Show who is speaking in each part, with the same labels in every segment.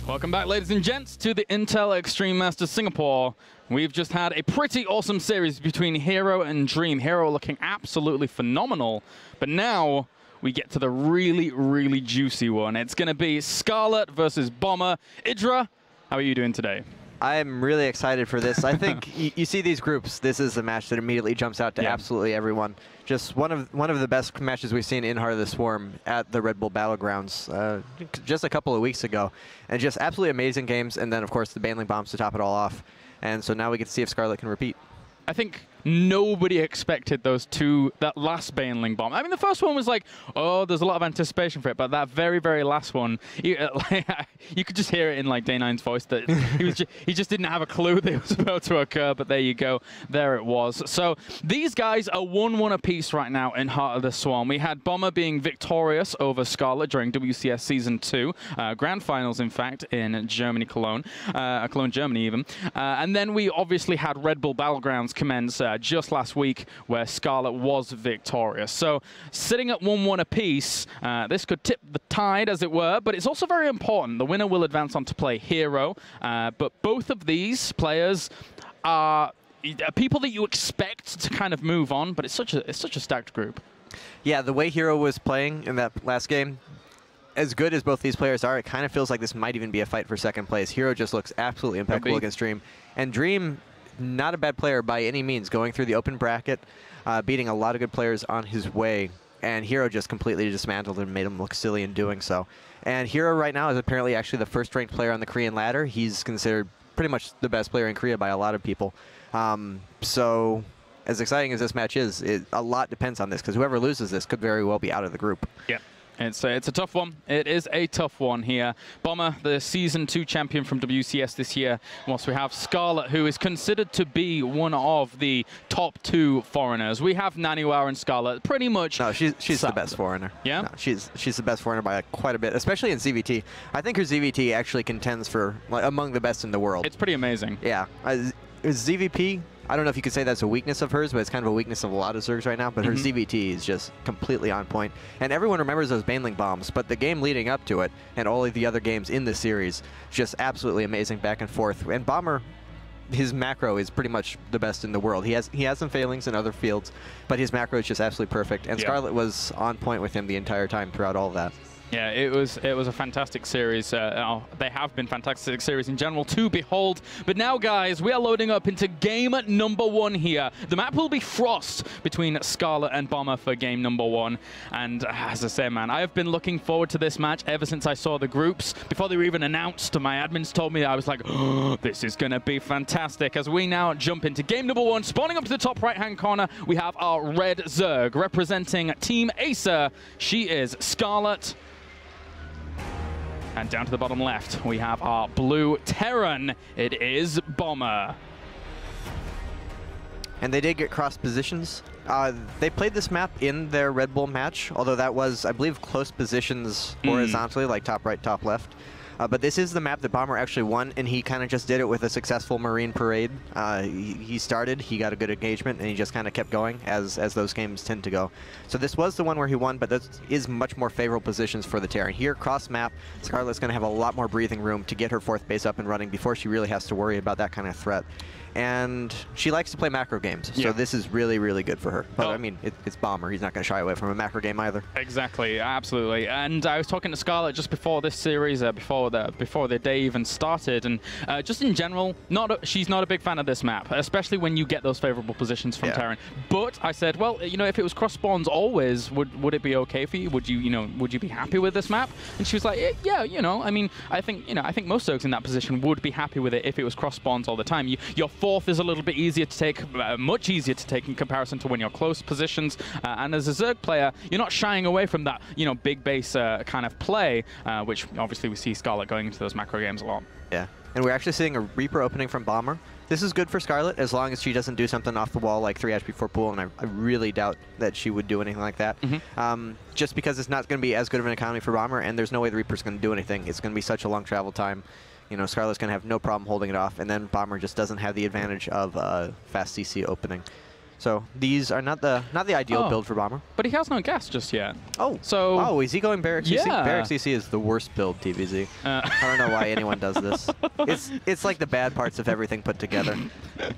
Speaker 1: Welcome back, ladies and gents, to the Intel Extreme Masters Singapore. We've just had a pretty awesome series between Hero and Dream. Hero looking absolutely phenomenal, but now we get to the really, really juicy one. It's going to be Scarlett versus Bomber. Idra, how are you doing today?
Speaker 2: I'm really excited for this. I think you see these groups. This is a match that immediately jumps out to absolutely everyone. Just one of the best matches we've seen in Heart of the Swarm at the Red Bull Battlegrounds just a couple of weeks ago, and just absolutely amazing games. And then of course the Baneling bombs to top it all off. And so now we get to see if Scarlett can repeat.
Speaker 1: I think nobody expected that last Baneling bomb. I mean, the first one was like, oh, there's a lot of anticipation for it, but that very, very last one, you could just hear it in like Day9's voice that he just didn't have a clue that it was about to occur, but there you go. There it was. So these guys are 1-1 apiece right now in Heart of the Swarm. We had Bomber being victorious over Scarlett during WCS Season 2, Grand Finals, in fact, in Germany, Cologne, Germany even. And then we obviously had Red Bull Battlegrounds commence just last week, where Scarlett was victorious. So sitting at 1-1 apiece, this could tip the tide, as it were, but it's also very important. The winner will advance on to play Hero, but both of these players are people that you expect to kind of move on, but it's such a stacked group.
Speaker 2: Yeah, the way Hero was playing in that last game, as good as both these players are, it kind of feels like this might even be a fight for second place. Hero just looks absolutely impeccable against Dream, and Dream, not a bad player by any means, going through the open bracket, beating a lot of good players on his way, and Hero just completely dismantled and made him look silly in doing so. And Hero right now is apparently actually the first-ranked player on the Korean ladder. He's considered pretty much the best player in Korea by a lot of people. So as exciting as this match is, a lot depends on this, because whoever loses this could very well be out of the group.
Speaker 1: Yeah. It's a tough one. It is a tough one here. Bomber, the Season 2 champion from WCS this year. Whilst we have Scarlett, who is considered to be one of the top 2 foreigners. We have Naniwa and Scarlett pretty much.
Speaker 2: No, she's the best foreigner.
Speaker 1: Yeah?
Speaker 2: No, she's the best foreigner by quite a bit, especially in ZVT. I think her ZVT actually contends for among the best in the world.
Speaker 1: It's pretty amazing.
Speaker 2: Yeah. ZVP, I don't know if you could say that's a weakness of hers, but it's kind of a weakness of a lot of Zergs right now. But her ZVT is just completely on point. And everyone remembers those Baneling bombs, but the game leading up to it and all of the other games in the series, just absolutely amazing back and forth. And Bomber, his macro is pretty much the best in the world. He has some failings in other fields, but his macro is just absolutely perfect. And Scarlett was on point with him the entire time throughout all of that.
Speaker 1: Yeah, it was a fantastic series. They have been fantastic series in general to behold. But now, guys, we are loading up into game number 1 here. The map will be Frost between Scarlett and Bomber for game number 1. And as I say, man, I have been looking forward to this match ever since I saw the groups. Before they were even announced, my admins told me, I was like, oh, this is going to be fantastic. As we now jump into game number 1, spawning up to the top right-hand corner, we have our red Zerg representing Team Acer. She is Scarlett. And down to the bottom left, we have our blue Terran. It is Bomber. And
Speaker 2: they did get cross positions. They played this map in their Red Bull match, although that was, I believe, close positions horizontally, like top right, top left. But this is the map that Bomber actually won, and he kind of just did it with a successful Marine parade. He started, he got a good engagement, and he just kind of kept going, as those games tend to go. So this was the one where he won, but this is much more favorable positions for the Terran. Here, cross map, Scarlett's going to have a lot more breathing room to get her 4th base up and running before she really has to worry about that kind of threat. And she likes to play macro games, so this is really, really good for her. But I mean, it's Bomber. He's not going to shy away from a macro game either.
Speaker 1: Exactly, absolutely. And I was talking to Scarlett just before this series, before the day even started, and just in general, she's not a big fan of this map, especially when you get those favorable positions from Terran. But I said, well, you know, if it was cross spawns always, would it be okay for you? Would you be happy with this map? And she was like, yeah, you know, I mean, I think most Zergs in that position would be happy with it if it was cross spawns all the time. Your 4th is a little bit easier to take, much easier to take in comparison to when you're close positions. And as a Zerg player, you're not shying away from that, you know, big base kind of play, which obviously we see Scarlett going into those macro games a lot. Yeah,
Speaker 2: and we're actually seeing a Reaper opening from Bomber. This is good for Scarlett as long as she doesn't do something off the wall like 3 HP 4 pool, and I really doubt that she would do anything like that. Just because it's not going to be as good of an economy for Bomber, and there's no way the Reaper's going to do anything. It's going to be such a long travel time. You know, Scarlett's going to have no problem holding it off, and then Bomber just doesn't have the advantage of fast CC opening. So these are not the ideal build for Bomber.
Speaker 1: But he has no gas just yet.
Speaker 2: Oh.
Speaker 1: So.
Speaker 2: Oh, is he going Barracks CC?
Speaker 1: Yeah.
Speaker 2: Barracks CC is the worst build, TVZ. I don't know why anyone does this. It's like the bad parts of everything put together.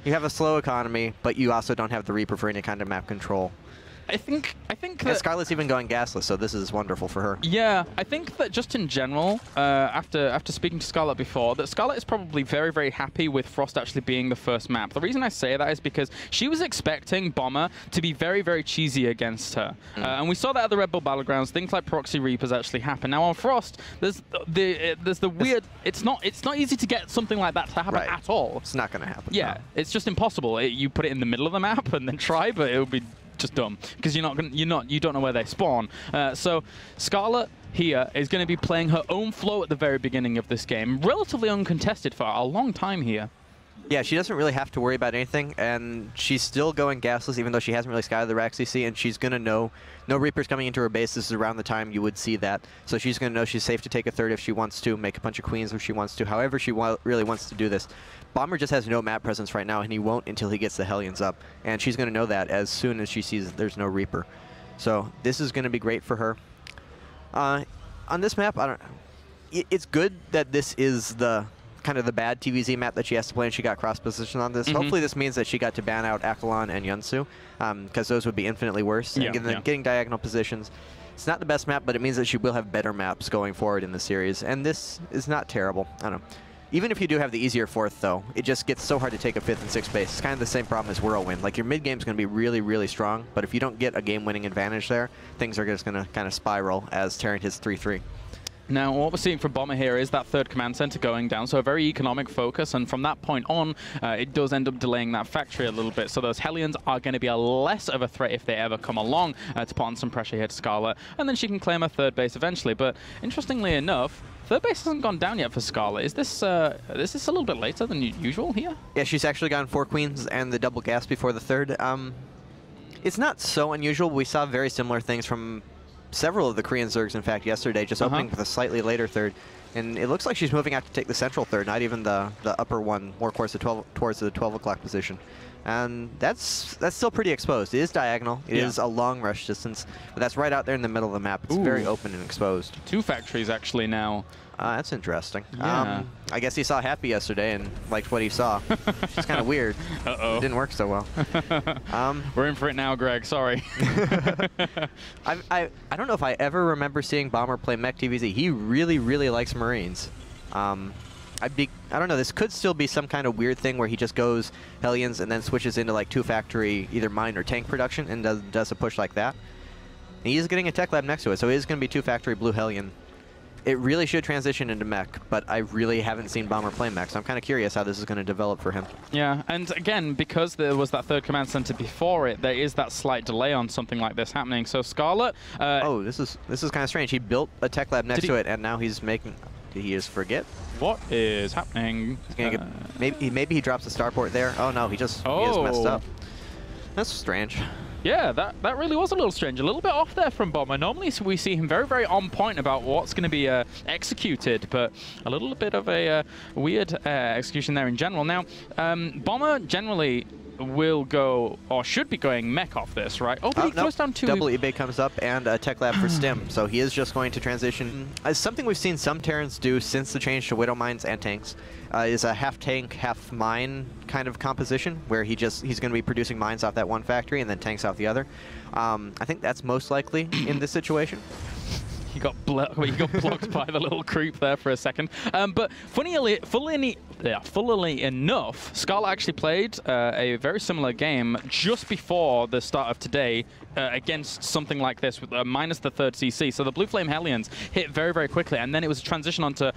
Speaker 2: You have a slow economy, but you also don't have the Reaper for any kind of map control.
Speaker 1: I think
Speaker 2: and
Speaker 1: that
Speaker 2: Scarlett's even going gasless, so this is wonderful for her.
Speaker 1: Yeah, I think that just in general, after speaking to Scarlett before, that Scarlett is probably very, very happy with Frost actually being the first map. The reason I say that is because she was expecting Bomber to be very, very cheesy against her. And we saw that at the Red Bull Battlegrounds. Things like Proxy Reapers actually happen. Now on Frost, there's the weird. It's not easy to get something like that to happen at all.
Speaker 2: It's not going to happen.
Speaker 1: Yeah,
Speaker 2: no.
Speaker 1: it's just impossible. You put it in the middle of the map and then try, but it would be just dumb because you don't know where they spawn. So Scarlett here is going to be playing her own flow at the very beginning of this game, relatively uncontested for a long time here.
Speaker 2: Yeah, she doesn't really have to worry about anything, and she's still going gasless even though she hasn't really scouted the rack CC, and she's going to know no Reapers coming into her base. This is around the time you would see that. So she's going to know she's safe to take a third if she wants to, make a bunch of queens if she wants to, however she really wants to do this. Bomber just has no map presence right now, and he won't until he gets the Hellions up, and she's going to know that as soon as she sees there's no Reaper. So this is going to be great for her. On this map, it's good that this is the kind of the bad TVZ map that she has to play, and she got cross position on this. Hopefully this means that she got to ban out Akalon and Yunsu, because those would be infinitely worse.
Speaker 1: Yeah,
Speaker 2: and getting diagonal positions. It's not the best map, but it means that she will have better maps going forward in the series, and this is not terrible. I don't know. Even if you do have the easier 4th, though, it just gets so hard to take a 5th and 6th base. It's kind of the same problem as Whirlwind. Like, your mid-game is going to be really, really strong, but if you don't get a game-winning advantage there, things are just going to kind of spiral as Terran hits 3-3.
Speaker 1: Now, what we're seeing from Bomber here is that 3rd command center going down, so a very economic focus, and from that point on, it does end up delaying that factory a little bit, so those Hellions are going to be a less of a threat if they ever come along to put on some pressure here to Scarlett, and then she can claim her 3rd base eventually. But interestingly enough, 3rd base hasn't gone down yet for Scarlett. Is this a little bit later than usual here? Yeah,
Speaker 2: she's actually gotten 4 queens and the double gas before the 3rd. It's not so unusual. We saw very similar things from several of the Korean Zergs, in fact, yesterday, just opening with a slightly later 3rd. And it looks like she's moving out to take the central 3rd, not even the upper one, more towards the 12 o'clock position. And that's still pretty exposed. It is diagonal. It is a long rush distance, but that's right out there in the middle of the map. It's very open and exposed.
Speaker 1: 2 factories, actually, now.
Speaker 2: That's interesting.
Speaker 1: Yeah.
Speaker 2: I guess he saw Happy yesterday and liked what he saw. It's kind of weird.
Speaker 1: Uh-oh.
Speaker 2: It didn't work so well.
Speaker 1: We're in for it now, Greg. Sorry.
Speaker 2: I don't know if I ever remember seeing Bomber play Mech TVZ. He really, really likes Marines. I don't know. This could still be some kind of weird thing where he just goes Hellions and then switches into like 2 factory, either mine or tank production, and does a push like that. And he is getting a tech lab next to it, so it is going to be 2 factory blue Hellion. It really should transition into mech, but I really haven't seen Bomber play mech, so I'm kind of curious how this is going to develop for him.
Speaker 1: Yeah, and again, because there was that 3rd command center before it, there is that slight delay on something like this happening. So Scarlett...
Speaker 2: oh, this is kind of strange. He built a tech lab next to it, and now he's making... Did he just forget?
Speaker 1: What is happening?
Speaker 2: He's gonna get, maybe he drops the starport there. Oh no, he just messed up. That's strange.
Speaker 1: Yeah, that really was a little strange. A little bit off there from Bomber. Normally we see him very, very on point about what's going to be executed, but a little bit of a weird execution there in general. Now, Bomber generally will go, or should be going mech off this, right? Oh, but he goes down to...
Speaker 2: Double eBay comes up and a tech lab for Stim, so he is just going to transition. Something we've seen some Terrans do since the change to Widow Mines and tanks is a half tank, half mine kind of composition, where he's going to be producing mines off that one factory and then tanks off the other. I think that's most likely in this situation.
Speaker 1: He got blocked by the little creep there for a second. But funnily enough, Scarlett actually played a very similar game just before the start of today against something like this with minus the 3rd CC. So the Blue Flame Hellions hit very, very quickly, and then it was a transition onto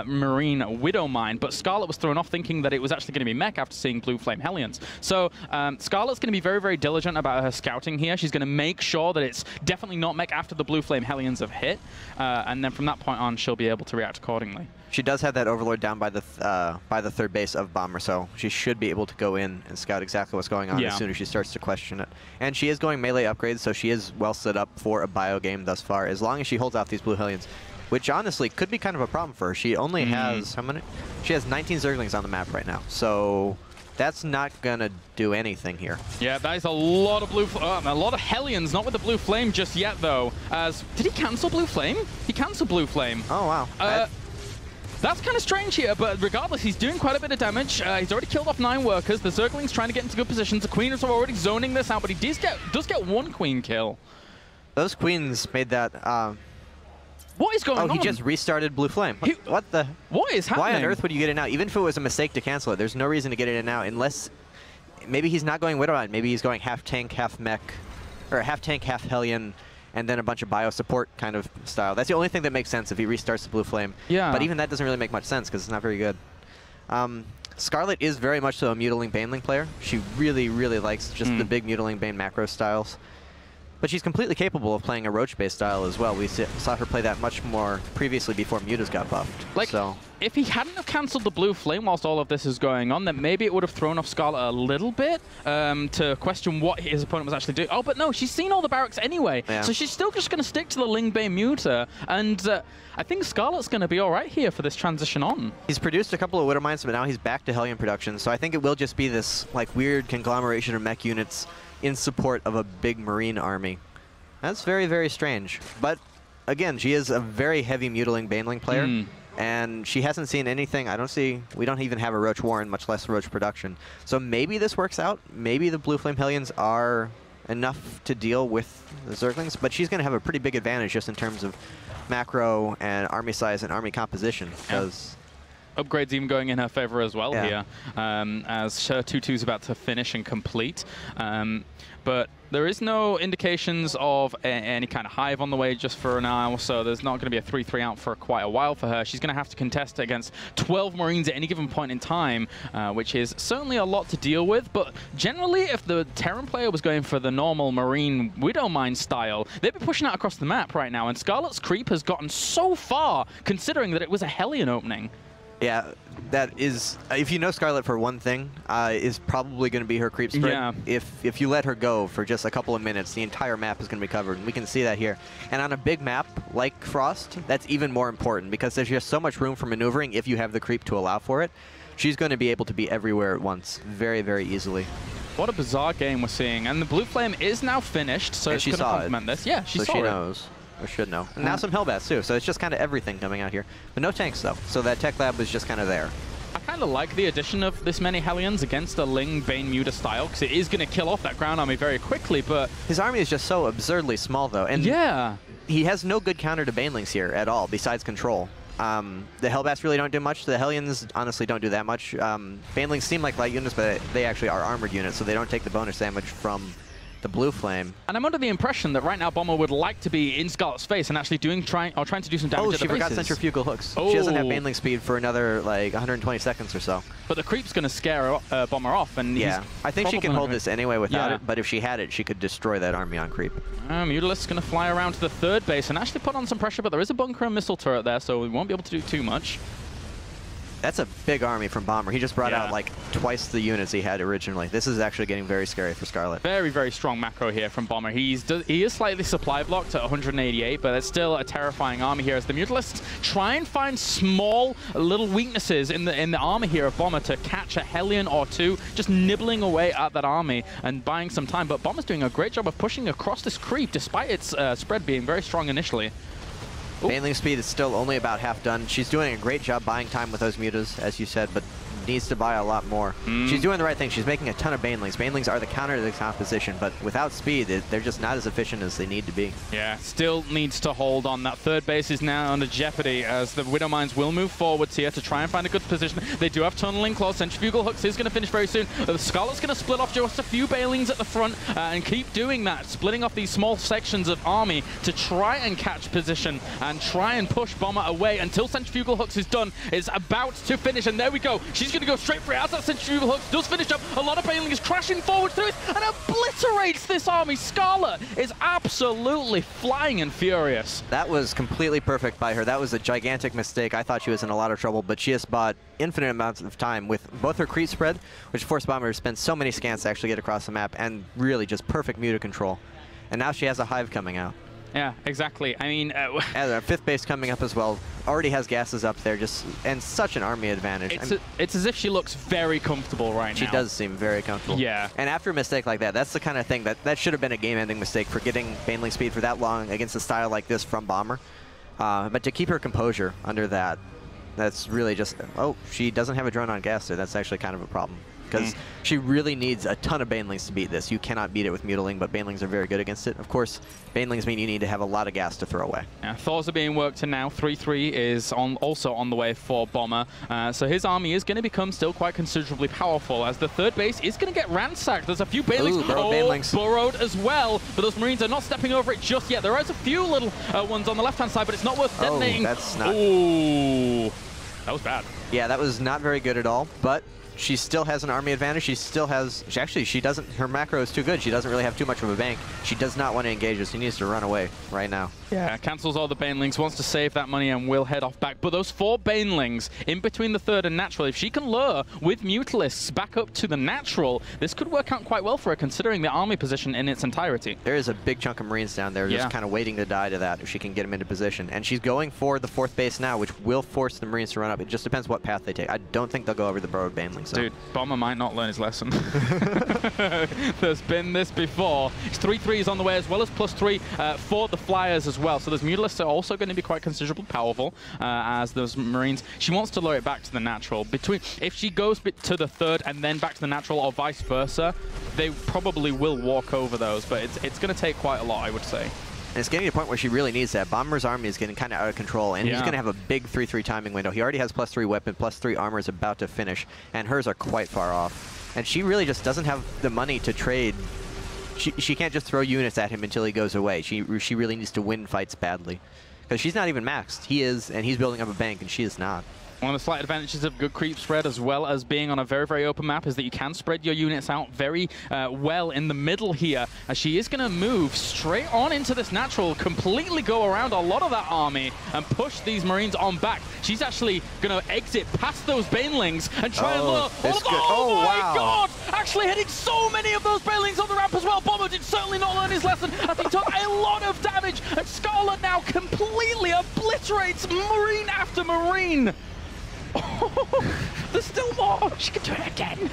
Speaker 1: Marine Widow Mine. But Scarlett was thrown off thinking that it was actually going to be mech after seeing Blue Flame Hellions. So Scarlett's going to be very, very diligent about her scouting here. She's going to make sure that it's definitely not mech after the Blue Flame Hellions have hit. And then from that point on, she'll be able to react accordingly.
Speaker 2: She does have that Overlord down by the 3rd base of Bomber, so she should be able to go in and scout exactly what's going on as soon as she starts to question it. And she is going melee upgrades, so she is well set up for a bio game thus far, as long as she holds off these Blue Hellions, which honestly could be kind of a problem for her. She only has, how many? She has 19 Zerglings on the map right now, so That's not going to do anything here.
Speaker 1: Yeah, that is a lot of a lot of Hellions, not with the blue flame just yet, though. As did he cancel blue flame? He canceled blue flame.
Speaker 2: Oh, wow.
Speaker 1: That's kind of strange here, but regardless, he's doing quite a bit of damage. He's already killed off 9 workers. The Zergling's trying to get into good positions. The Queen is already zoning this out, but he does get 1 Queen kill.
Speaker 2: Those Queens made that...
Speaker 1: What is going on?
Speaker 2: Oh, he just restarted blue flame. What the...
Speaker 1: What is happening?
Speaker 2: Why on earth would you get it now? Even if it was a mistake to cancel it, there's no reason to get it in now, unless... Maybe he's not going Widowmine. Maybe he's going half tank, half mech, or half tank, half Hellion, and then a bunch of bio support kind of style. That's the only thing that makes sense if he restarts the blue flame.
Speaker 1: Yeah.
Speaker 2: But even that doesn't really make much sense because it's not very good. Scarlett is very much so a Mutiling Baneling player. She really, really likes just the big Mutiling Bane macro styles. But she's completely capable of playing a Roach-based style as well. We saw her play that much more previously before Mutas got buffed.
Speaker 1: Like,
Speaker 2: so.
Speaker 1: If he hadn't have cancelled the blue flame whilst all of this is going on, then maybe it would have thrown off Scarlett a little bit to question what his opponent was actually doing. Oh, but no, she's seen all the barracks anyway. Yeah. So she's still just going to stick to the Ling Bane Muta. And I think Scarlett's going to be all right here for this transition on. He's
Speaker 2: produced a couple of Widowmines, but now he's back to Hellion production. So I think it will just be this like weird conglomeration of mech units in support of a big Marine army. That's very, very strange. But again, she is a very heavy Mutiling Baneling player. And she hasn't seen anything. We don't even have a Roach Warren, much less Roach production. So maybe this works out. Maybe the Blue Flame Hellions are enough to deal with the Zerglings. But she's going to have a pretty big advantage just in terms of macro and army size and army composition. Because
Speaker 1: upgrades even going in her favor as well here, as her 2-2's about to finish and complete. But there is no indications of any kind of hive on the way just for now, so there's not going to be a 3-3 out for quite a while for her. She's going to have to contest against 12 Marines at any given point in time, which is certainly a lot to deal with. But generally, if the Terran player was going for the normal Marine Widowmine style, they'd be pushing out across the map right now. And Scarlett's creep has gotten so far, considering that it was a Hellion opening.
Speaker 2: Yeah, that is, if you know Scarlett for one thing, is probably going to be her creep spread.
Speaker 1: Yeah.
Speaker 2: If you let her go for just a couple of minutes, the entire map is going to be covered, and we can see that here. And on a big map like Frost, that's even more important because there's just so much room for maneuvering if you have the creep to allow for it. She's going to be able to be everywhere at once very, very easily.
Speaker 1: What a bizarre game we're seeing. And the blue flame is now finished, so it's going to complement this. Yeah, she saw it.
Speaker 2: So she knows. Or should know. And now some Hellbats too, so it's just kind of everything coming out here. But no tanks though, so that tech lab was just kind of there.
Speaker 1: I kind of like the addition of this many Hellions against a Ling Bane Muta style, because it is going to kill off that ground army very quickly, but...
Speaker 2: His army is just so absurdly small though, and he has no good counter to Banelings here at all, besides control. The Hellbats really don't do much. The Hellions honestly don't do that much. Banelings seem like light units, but they actually are armored units, so they don't take the bonus damage from the blue flame. And
Speaker 1: I'm under the impression that right now Bomber would like to be in Scarlett's face and actually trying to do some damage at the bases.
Speaker 2: Oh, she forgot centrifugal hooks. She doesn't have Baneling speed for another like 120 seconds or so.
Speaker 1: But the creep's going to scare Bomber off, and
Speaker 2: I think she can hold this anyway without it. But if she had it, she could destroy that army on creep.
Speaker 1: Mutalist's going to fly around to the third base and actually put on some pressure, but there is a bunker and missile turret there, so we won't be able to do too much.
Speaker 2: That's a big army from Bomber. He just brought out like twice the units he had originally. This is actually getting very scary for Scarlett.
Speaker 1: Very, very strong macro here from Bomber. He is slightly supply blocked at 188, but it's still a terrifying army here as the Mutalists try and find small little weaknesses in the armor here of Bomber to catch a Hellion or two, just nibbling away at that army and buying some time. But Bomber's doing a great job of pushing across this creep despite its spread being very strong initially.
Speaker 2: Baneling speed is still only about half done. She's doing a great job buying time with those mutas, as you said, but needs to buy a lot more. She's doing the right thing. She's making a ton of Banelings. Banelings are the counter to the composition, but without speed, they're just not as efficient as they need to be.
Speaker 1: Yeah, still needs to hold on. That third base is now under jeopardy as the Widowmines will move forwards here to try and find a good position. They do have tunneling claws. Centrifugal Hooks is going to finish very soon. The Scarlett's going to split off just a few Banelings at the front and keep doing that, splitting off these small sections of army to try and catch position and try and push Bomber away until Centrifugal Hooks is done. It's about to finish, and there we go. She's going to go straight for it as that Centrifugal Hooks does finish up. A lot of Banelings crashing forward through it and obliterates this army. Scarlett is absolutely flying and furious.
Speaker 2: That was completely perfect by her. That was a gigantic mistake. I thought she was in a lot of trouble, but she has bought infinite amounts of time with both her creep spread, which forced Bomber to spend so many scans to actually get across the map, and really just perfect muta control. And now she has a hive coming out.
Speaker 1: Yeah, exactly. I mean,
Speaker 2: and 5th base coming up as well. Already has gases up there, and such an army advantage.
Speaker 1: It's as if she looks very comfortable right now.
Speaker 2: She does seem very comfortable.
Speaker 1: Yeah.
Speaker 2: And after a mistake like that, that's the kind of thing that should have been a game-ending mistake for getting Baneling speed for that long against a style like this from Bomber. But to keep her composure under that, that's really just... Oh, she doesn't have a drone on gas there. That's actually kind of a problem. Because she really needs a ton of Banelings to beat this. You cannot beat it with Mutiling, but Banelings are very good against it. Of course, Banelings mean you need to have a lot of gas to throw away.
Speaker 1: Yeah, Thors are being worked in now. 3-3 is also on the way for Bomber. So his army is going to become still quite considerably powerful, as the 3rd base is going to get ransacked. There's a few Banelings.
Speaker 2: Banelings.
Speaker 1: Burrowed as well, but those Marines are not stepping over it just yet. There is a few little ones on the left-hand side, but it's not worth detonating.
Speaker 2: That's not...
Speaker 1: Ooh, that was bad.
Speaker 2: Yeah, that was not very good at all, but... She still has an army advantage. She still has... she doesn't... Her macro is too good. She doesn't really have too much of a bank. She does not want to engage us. She needs to run away right now.
Speaker 1: Yeah, cancels all the Banelings, wants to save that money and will head off back. But those 4 Banelings in between the 3rd and natural, if she can lure with Mutalisks back up to the natural, this could work out quite well for her, considering the army position in its entirety.
Speaker 2: There is a big chunk of Marines down there just kind of waiting to die to that if she can get them into position. And she's going for the 4th base now, which will force the Marines to run up. It just depends what path they take. I don't think they'll go over the Burrowed Banelings. So.
Speaker 1: Dude, Bomber might not learn his lesson. There's been this before. It's 3-3s on the way, as well as +3 for the Flyers as well. So those Mutalisks are also going to be quite considerably powerful as those Marines. She wants to lure it back to the natural. If she goes to the 3rd and then back to the natural, or vice versa, they probably will walk over those. But it's going to take quite a lot, I would say.
Speaker 2: And it's getting to a point where she really needs that. Bomber's army is getting kind of out of control, and he's going to have a big 3-3 timing window. He already has +3 weapon, +3 armor is about to finish, and hers are quite far off. And she really just doesn't have the money to trade. She can't just throw units at him until he goes away. She really needs to win fights badly. Because she's not even maxed. He is, and he's building up a bank, and she is not.
Speaker 1: One of the slight advantages of good creep spread, as well as being on a very, very open map, is that you can spread your units out very well in the middle here. As she is going to move straight on into this natural, completely go around a lot of that army and push these Marines on back. She's actually going to exit past those Banelings and try and lure. Oh my God! Actually hitting so many of those Banelings on the ramp as well. Bomber did certainly not learn his lesson, as he took a lot of damage. And Scarlett now completely obliterates Marine after Marine. There's still more! She can do it again!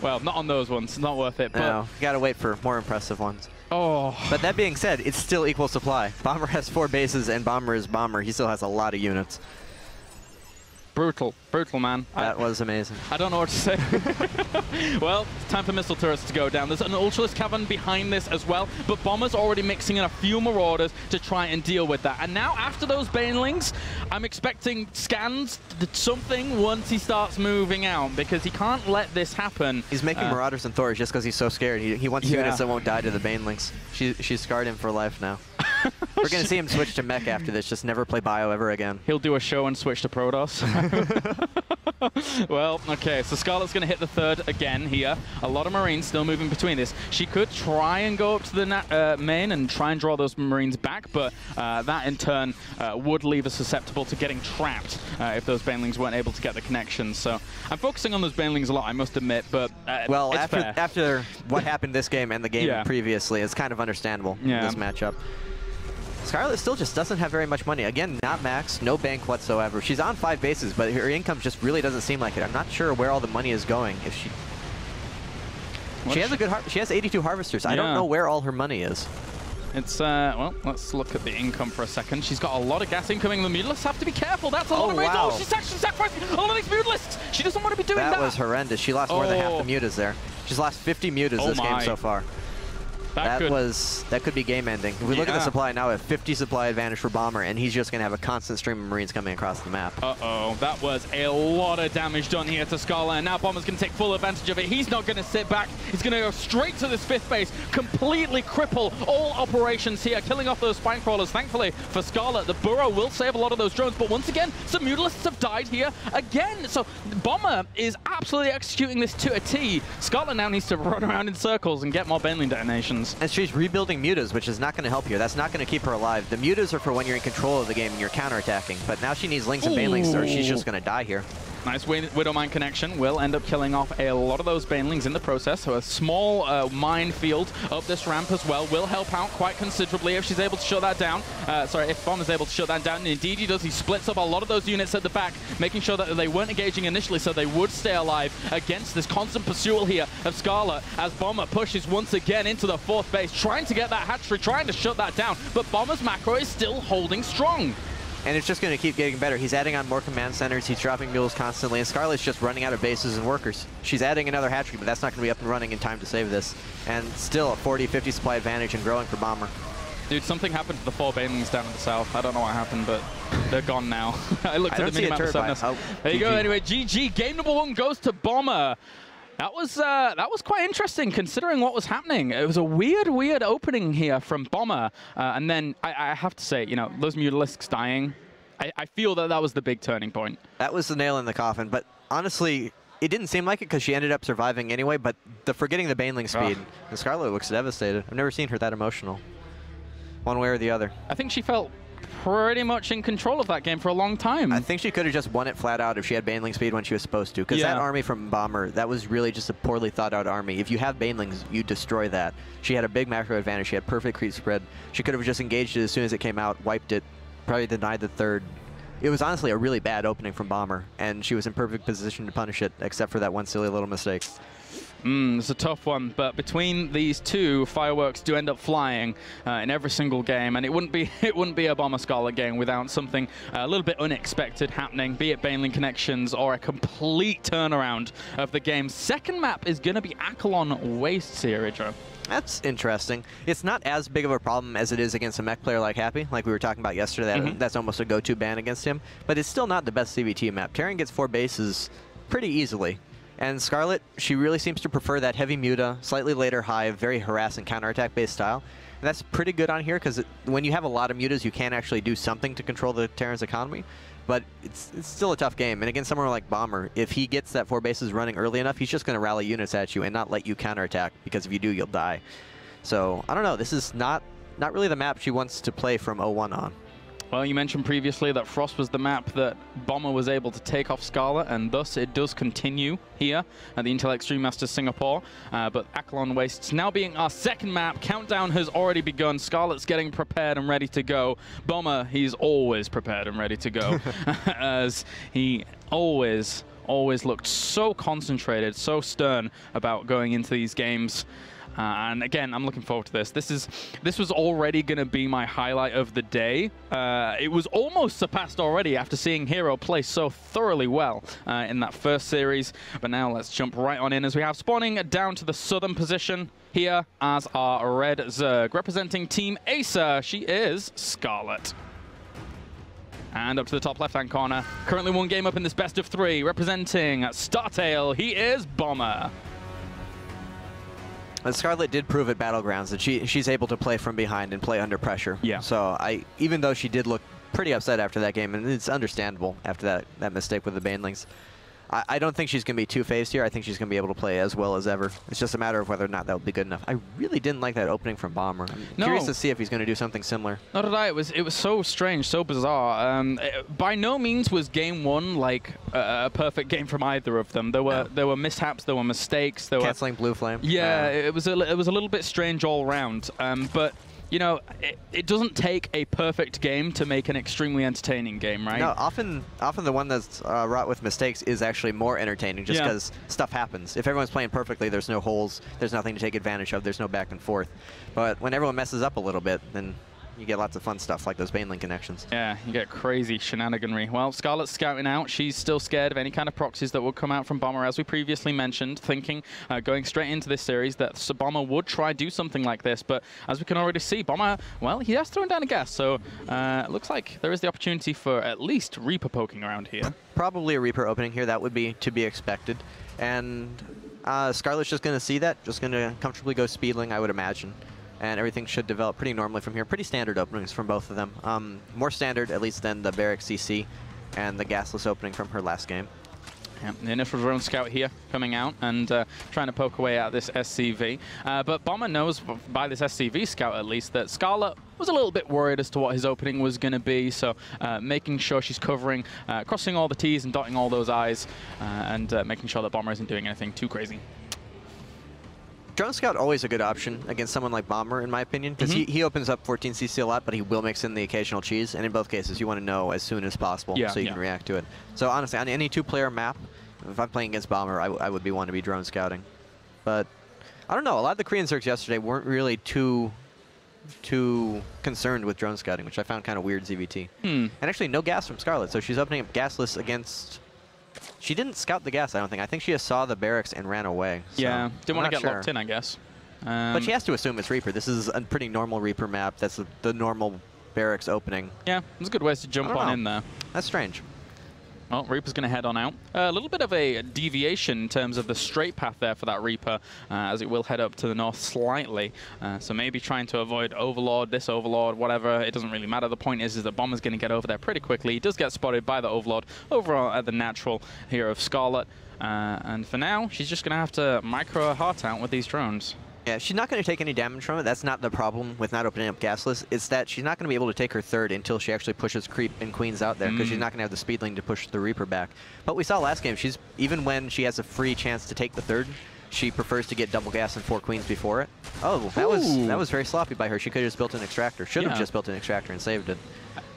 Speaker 1: Well, not on those ones. Not worth it. But
Speaker 2: no, you gotta wait for more impressive ones.
Speaker 1: Oh.
Speaker 2: But that being said, it's still equal supply. Bomber has 4 bases, and Bomber is Bomber. He still has a lot of units.
Speaker 1: Brutal. Brutal, man.
Speaker 2: That was amazing.
Speaker 1: I don't know what to say. Well, it's time for missile turrets to go down. There's an Ultralisk Cavern behind this as well, but Bomber's already mixing in a few Marauders to try and deal with that. And now, after those Banelings, I'm expecting scans, something, once he starts moving out, because he can't let this happen.
Speaker 2: He's making Marauders and Thors just because he's so scared. He wants units that won't die to the Banelings. She's scarred him for life now. We're going to see him switch to mech after this, just never play bio ever again.
Speaker 1: He'll do a show and switch to Protoss. Well, okay, so Scarlett's going to hit the 3rd again here. A lot of Marines still moving between this. She could try and go up to the main and try and draw those Marines back, but that in turn would leave us susceptible to getting trapped if those Banelings weren't able to get the connection. So I'm focusing on those Banelings a lot, I must admit, but
Speaker 2: well,
Speaker 1: it's
Speaker 2: after what happened this game and the game previously, it's kind of understandable in this matchup. Scarlett still just doesn't have very much money. Again, not max, no bank whatsoever. She's on 5 bases, but her income just really doesn't seem like it. I'm not sure where all the money is going. If she has a good she has 82 harvesters. I don't know where all her money is.
Speaker 1: It's, well, let's look at the income for a second. She's got a lot of gas incoming. The Mutalisks have to be careful. That's a lot of Marines. Oh, she's actually sacrificing a lot of these Mutalisks. She doesn't want to be doing that.
Speaker 2: That was horrendous. She lost more than half the mutas there. She's lost 50 mutas this game so far. That could be game ending. If we look at the supply now, a 50 supply advantage for Bomber, and he's just going to have a constant stream of Marines coming across the map.
Speaker 1: Uh-oh, that was a lot of damage done here to Scarlett, and now Bomber's going to take full advantage of it. He's not going to sit back. He's going to go straight to this 5th base, completely cripple all operations here, killing off those spine crawlers. Thankfully for Scarlett, the Burrow will save a lot of those drones, but once again, some Mutalisks have died here again. So Bomber is absolutely executing this to a T. Scarlett now needs to run around in circles and get more Baneling detonations.
Speaker 2: And she's rebuilding mutas, which is not going to help you. That's not going to keep her alive. The mutas are for when you're in control of the game and you're counterattacking. But now she needs Lings and Banelings, or she's just going to die here.
Speaker 1: Nice Widowmine connection will end up killing off a lot of those Banelings in the process. So a small minefield up this ramp as well will help out quite considerably if she's able to shut that down. Sorry, if Bomber's able to shut that down. And indeed he does. He splits up a lot of those units at the back, making sure that they weren't engaging initially so they would stay alive against this constant pursuit here of Scarlett as Bomber pushes once again into the 4th base, trying to get that hatchery, trying to shut that down. But Bomber's macro is still holding strong.
Speaker 2: And it's just going to keep getting better. He's adding on more command centers. He's dropping mules constantly. And Scarlett's just running out of bases and workers. She's adding another hatchery, but that's not going to be up and running in time to save this. And still a 40-50 supply advantage and growing for Bomber.
Speaker 1: Dude, something happened to the 4 Banelings down in the south. I don't know what happened, but they're gone now. I looked at the minimap. There you go. Anyway, GG. Game number 1 goes to Bomber. That was quite interesting considering what was happening. It was a weird opening here from Bomber. And then I have to say, you know, those Mutalisks dying, I feel that that was the big turning point. That
Speaker 2: was the nail in the coffin. But honestly, it didn't seem like it because she ended up surviving anyway. But forgetting the Baneling speed, and Scarlett looks devastated. I've never seen her that emotional, one way or the other. I think she felt pretty much in control of that game for a long time. I think she could have just won it flat out if she had Baneling speed when she was supposed to. Because that army from Bomber, that was really just a poorly thought out army. If you have Banelings, you destroy that. She had a big macro advantage. She had perfect creep spread. She could have just engaged it as soon as it came out, wiped it, probably denied the 3rd. It was honestly a really bad opening from Bomber, and she was in perfect position to punish it, except for that one silly little mistake. It's a tough one, but between these two, fireworks do end up flying in every single game, and it wouldn't be a Bomber Scarlett game without something a little bit unexpected happening, be it Baneling connections or a complete turnaround of the game. Second map is going to be Akelon Wastes here, Idra. That's interesting. It's not as big of a problem as it is against a mech player like Happy, like we were talking about yesterday. That's almost a go-to ban against him, but it's still not the best CVT map. Terran gets 4 bases pretty easily. And Scarlett, she really seems to prefer that heavy muta, slightly later hive, very harass and counterattack based style. And that's pretty good on here because when you have a lot of mutas, you can actually do something to control the Terran's economy. But it's still a tough game. And against someone like Bomber, if he gets that 4 bases running early enough, he's just going to rally units at you and not let you counterattack, because if you do, you'll die. So I don't know. This is not really the map she wants to play from 0-1 on. Well, you mentioned previously that Frost was the map that Bomber was able to take off Scarlett, and thus it does continue here at the Intel Extreme Masters Singapore. But Akelon Wastes now being our second map. Countdown has already begun. Scarlett's getting prepared and ready to go. Bomber, he's always prepared and ready to go, as he always looked so concentrated, so stern about going into these games. And again, I'm looking forward to this. This was already going to be my highlight of the day. It was almost surpassed already after seeing Hero play so thoroughly well in that first series. But now let's jump right on in as we have spawning down to the southern position here as our Red Zerg. Representing Team Acer, she is Scarlett. And up to the top left-hand corner, currently 1 game up in this best of 3, representing Startail, he is Bomber. And Scarlett did prove at Battlegrounds that she's able to play from behind and play under pressure. Yeah. So even though she did look pretty upset after that game, and it's understandable after that mistake with the Banelings, I don't think she's going to be too phased here. I think she's going to be able to play as well as ever. It's just a matter of whether or not that will be good enough. I really didn't like that opening from Bomber. I'm curious to see if he's going to do something similar. Nor did I. It was so strange, so bizarre. By no means was game 1 like a perfect game from either of them. There were mishaps, there were mistakes, there
Speaker 3: canceling Blue Flame.
Speaker 1: Yeah, it was a little bit strange all around. But you know, it doesn't take a perfect game to make an extremely entertaining game, right?
Speaker 3: No, often the one that's wrought with mistakes is actually more entertaining just because stuff happens. If everyone's playing perfectly, there's no holes, there's nothing to take advantage of, there's no back and forth. But when everyone messes up a little bit, then you get lots of fun stuff like those Baneling connections.
Speaker 1: Yeah, you get crazy shenaniganry. Well, Scarlett's scouting out. She's still scared of any kind of proxies that would come out from Bomber, as we previously mentioned, thinking going straight into this series that Bomber would try do something like this. But as we can already see, Bomber, well, he has thrown down a gas. So it looks like there is the opportunity for at least Reaper poking around here.
Speaker 3: Probably a Reaper opening here. That would be to be expected. And Scarlett's just going to see that, just going to comfortably go Speedling, I would imagine. And everything should develop pretty normally from here. Pretty standard openings from both of them. More standard, at least, than the Barrack CC and the gasless opening from her last game.
Speaker 1: Yeah, the initial drone scout here coming out and trying to poke away at this SCV. But Bomber knows by this SCV scout, at least, that Scarlett was a little bit worried as to what his opening was going to be, so making sure she's covering, crossing all the T's and dotting all those I's, and making sure that Bomber isn't doing anything too crazy.
Speaker 2: Drone Scout always a good option against someone like Bomber, in my opinion, because he opens up 14cc a lot, but he will mix in the occasional cheese, and in both cases, you want to know as soon as possible so you can react to it. So honestly, on any two-player map, if I'm playing against Bomber, I would be one to be Drone Scouting. But I don't know, a lot of the Korean Zergs yesterday weren't really too concerned with Drone Scouting, which I found kind of weird, ZVT. And actually, no gas from Scarlett, so she's opening up gasless against... She didn't scout the gas, I don't think. I think she just saw the barracks and ran away. So
Speaker 1: yeah, didn't want to get locked in, I guess.
Speaker 2: But she has to assume it's Reaper. This is a pretty normal Reaper map. That's the normal barracks opening.
Speaker 1: Yeah, there's good ways to jump on in there.
Speaker 2: That's strange.
Speaker 1: Well, Reaper's going to head on out. A little bit of a deviation in terms of the straight path there for that Reaper, as it will head up to the north slightly. So maybe trying to avoid Overlord, this Overlord, whatever. It doesn't really matter. The point is that Bomber's going to get over there pretty quickly. He does get spotted by the Overlord over at the natural here of Scarlett. And for now, she's just going to have to micro her heart out with these drones.
Speaker 2: Yeah, she's not going to take any damage from it. That's not the problem with not opening up gasless. It's that she's not going to be able to take her third until she actually pushes creep and queens out there, because she's not going to have the speedling to push the Reaper back. But we saw last game, even when she has a free chance to take the third, she prefers to get double gas and 4 queens before it. Oh, that was very sloppy by her. She could have just built an extractor. Should have just built an extractor and saved it.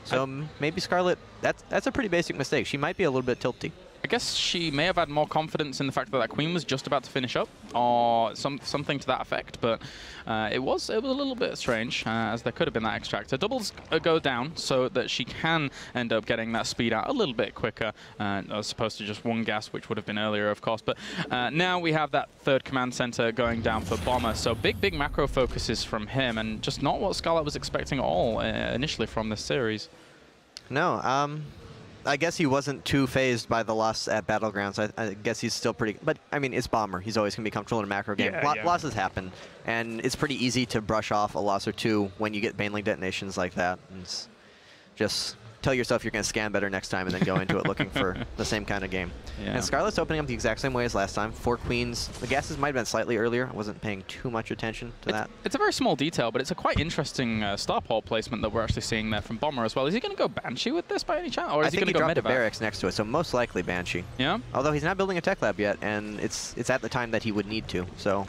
Speaker 2: So maybe Scarlett, that's a pretty basic mistake. She might be a little bit tilty.
Speaker 1: I guess she may have had more confidence in the fact that that queen was just about to finish up, or something to that effect. But it was a little bit strange, as there could have been that extractor. Doubles go down so that she can end up getting that speed out a little bit quicker, as opposed to just 1 gas, which would have been earlier, of course. But now we have that third command center going down for Bomber. So big macro focuses from him, and just not what Scarlett was expecting at all initially from this series.
Speaker 2: No, I guess he wasn't too phased by the loss at Battlegrounds. I guess he's still pretty... But, I mean, it's Bomber. He's always going to be comfortable in a macro game. Losses happen, and it's pretty easy to brush off a loss or two when you get baneling detonations like that. And just tell yourself you're going to scan better next time and then go into it looking for the same kind of game. Yeah. And Scarlett's opening up the exact same way as last time. 4 queens. The gases might have been slightly earlier. I wasn't paying too much attention to that.
Speaker 1: It's a very small detail, but it's a quite interesting starport placement that we're actually seeing there from Bomber as well. Is he going to go Banshee with this by any chance? Or is he going to go
Speaker 2: dropped
Speaker 1: Medevac?
Speaker 2: The barracks next to it, so most likely Banshee.
Speaker 1: Yeah?
Speaker 2: Although he's not building a tech lab yet, and it's at the time that he would need to. So,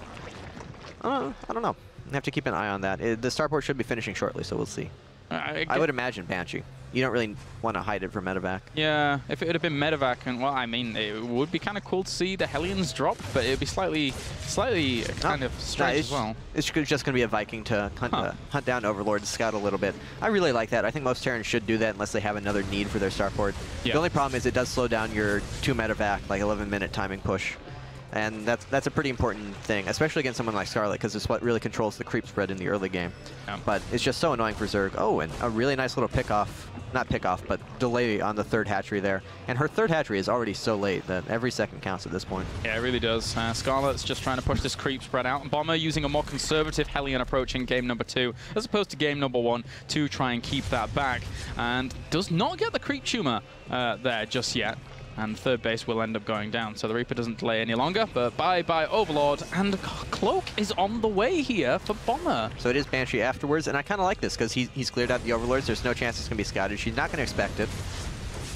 Speaker 2: I don't know. I have to keep an eye on that. The starport should be finishing shortly, so we'll see. I would imagine Banshee. You don't really want to hide it for Medevac.
Speaker 1: Yeah, if it would have been Medevac, and well, I mean, it would be kind of cool to see the Hellions drop, but it would be slightly kind of strange as well.
Speaker 2: It's just going to be a Viking to hunt down Overlord and scout a little bit. I really like that. I think most Terrans should do that unless they have another need for their starport. Yeah. The only problem is it does slow down your 2 Medevac, like 11-minute timing push. And that's a pretty important thing, especially against someone like Scarlett, because it's what really controls the creep spread in the early game. Yeah. But it's just so annoying for Zerg. Oh, and a really nice little not pick-off, but delay on the third hatchery there. And her third hatchery is already so late that every second counts at this point.
Speaker 1: Yeah, it really does. Scarlett's just trying to push this creep spread out. Bomber using a more conservative Hellion approach in game number 2, as opposed to game number 1, to try and keep that back. And does not get the creep tumor there just yet. And third base will end up going down. So the Reaper doesn't delay any longer, but bye-bye Overlord. And Cloak is on the way here for Bomber.
Speaker 2: So it is Banshee afterwards, and I kind of like this because he's cleared out the Overlords. There's no chance it's going to be scouted. She's not going to expect it.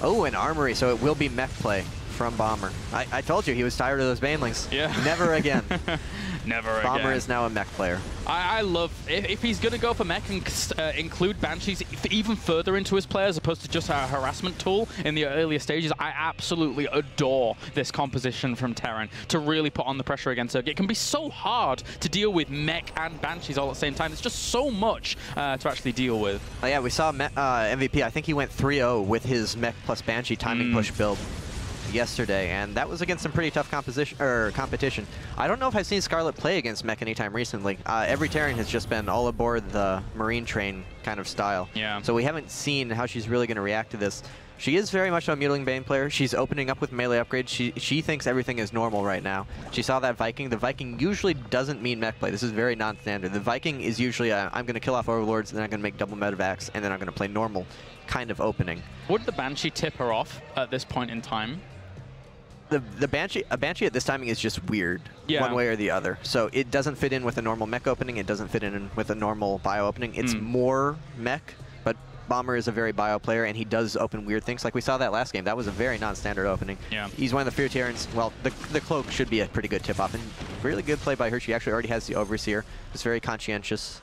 Speaker 2: Oh, an Armory, so it will be mech play from Bomber. I told you he was tired of those banelings.
Speaker 1: Yeah.
Speaker 2: Never again.
Speaker 1: Never again.
Speaker 2: Bomber is now a mech player.
Speaker 1: I love, if he's going to go for mech and include Banshees even further into his play as opposed to just a harassment tool in the earlier stages, I absolutely adore this composition from Terran to really put on the pressure against Zerg. It can be so hard to deal with mech and Banshees all at the same time. There's just so much to actually deal with.
Speaker 2: Oh, yeah, we saw MVP. I think he went 3-0 with his mech plus Banshee timing push build yesterday, and that was against some pretty tough competition. I don't know if I've seen Scarlett play against mech anytime recently. Every Terran has just been all aboard the Marine train kind of style.
Speaker 1: Yeah.
Speaker 2: So we haven't seen how she's really going to react to this. She is very much a Mutiling Bane player. She's opening up with melee upgrades. She thinks everything is normal right now. She saw that Viking. The Viking usually doesn't mean mech play. This is very non-standard. The Viking is usually I'm going to kill off Overlords, and then I'm going to make double medevacs, and then I'm going to play normal kind of opening.
Speaker 1: Would the Banshee tip her off at this point in time?
Speaker 2: The Banshee at this timing is just weird,
Speaker 1: Yeah.
Speaker 2: one way or the other. So it doesn't fit in with a normal mech opening. It doesn't fit in with a normal bio opening. It's more mech, but Bomber is a very bio player, and he does open weird things. Like we saw that last game. That was a very non-standard opening.
Speaker 1: Yeah.
Speaker 2: He's one of the Fear Terrans. Well, the Cloak should be a pretty good tip-off, and really good play by her. She actually already has the Overseer. It's very conscientious.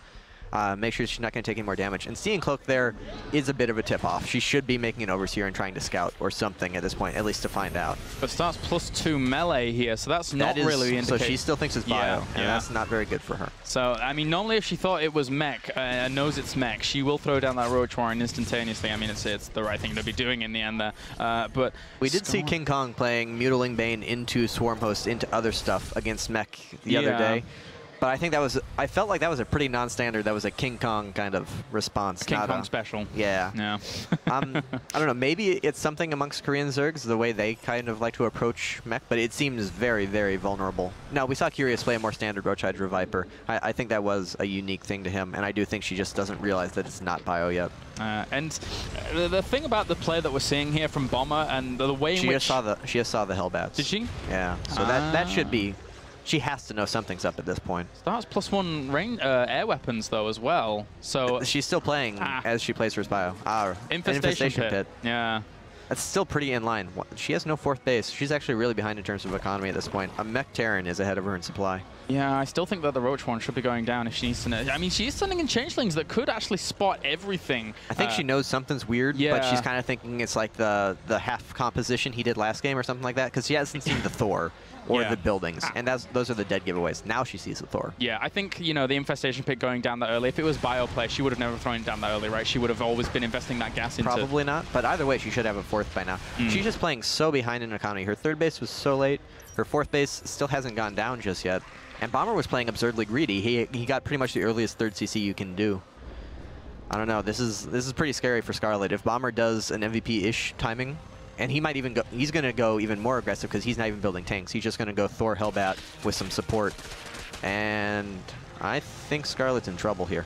Speaker 2: Make sure she's not going to take any more damage. And seeing Cloak there is a bit of a tip-off. She should be making an Overseer and trying to scout or something at this point, at least to find out.
Speaker 1: But starts +2 melee here, so that's not really indicating.
Speaker 2: So she still thinks it's bio, and
Speaker 1: yeah.
Speaker 2: that's not very good for her.
Speaker 1: So, I mean, normally if she thought it was mech and knows it's mech, she will throw down that Roach Warren instantaneously. I mean, it's the right thing to be doing in the end there. But
Speaker 2: we did see King Kong playing Mutiling Bane into Swarm Host, into other stuff against mech the other day. But I think I felt like that was a pretty non-standard. That was a King Kong kind of response.
Speaker 1: King Kong special.
Speaker 2: Yeah.
Speaker 1: Yeah.
Speaker 2: I don't know. Maybe it's something amongst Korean Zergs, the way they kind of like to approach mech, but it seems very, very vulnerable. Now, we saw Curious play a more standard Roach Hydra Viper. I think that was a unique thing to him, and I do think she just doesn't realize that it's not bio yet.
Speaker 1: And the thing about the play that we're seeing here from Bomber and the way in which...
Speaker 2: She just saw the Hellbats.
Speaker 1: Did she?
Speaker 2: Yeah. So that should be... She has to know something's up at this point.
Speaker 1: Starts +1 range, air weapons, though, as well. So
Speaker 2: she's still playing as she plays her bio.
Speaker 1: Infestation Pit. Yeah.
Speaker 2: That's still pretty in line. She has no 4th base. She's actually really behind in terms of economy at this point. A Mech Terran is ahead of her in supply.
Speaker 1: Yeah, I still think that the Roach one should be going down if she needs to. I mean, she's sending in changelings that could actually spot everything.
Speaker 2: I think she knows something's weird, but she's kind of thinking it's like the half composition he did last game or something like that, because she hasn't seen the Thor or the buildings, and those are the dead giveaways. Now she sees the Thor.
Speaker 1: Yeah, I think, you know, the Infestation Pit going down that early, if it was bio play, she would have never thrown it down that early, right? She would have always been investing that gas into...
Speaker 2: Probably not, but either way, she should have a 4th by now. She's just playing so behind in economy. Her 3rd base was so late. Her 4th base still hasn't gone down just yet. And Bomber was playing absurdly greedy. He got pretty much the earliest 3rd CC you can do. I don't know. This is pretty scary for Scarlett. If Bomber does an MVP-ish timing, and he might even go, he's going to go even more aggressive because he's not even building tanks. He's just going to go Thor Hellbat with some support. And I think Scarlett's in trouble here.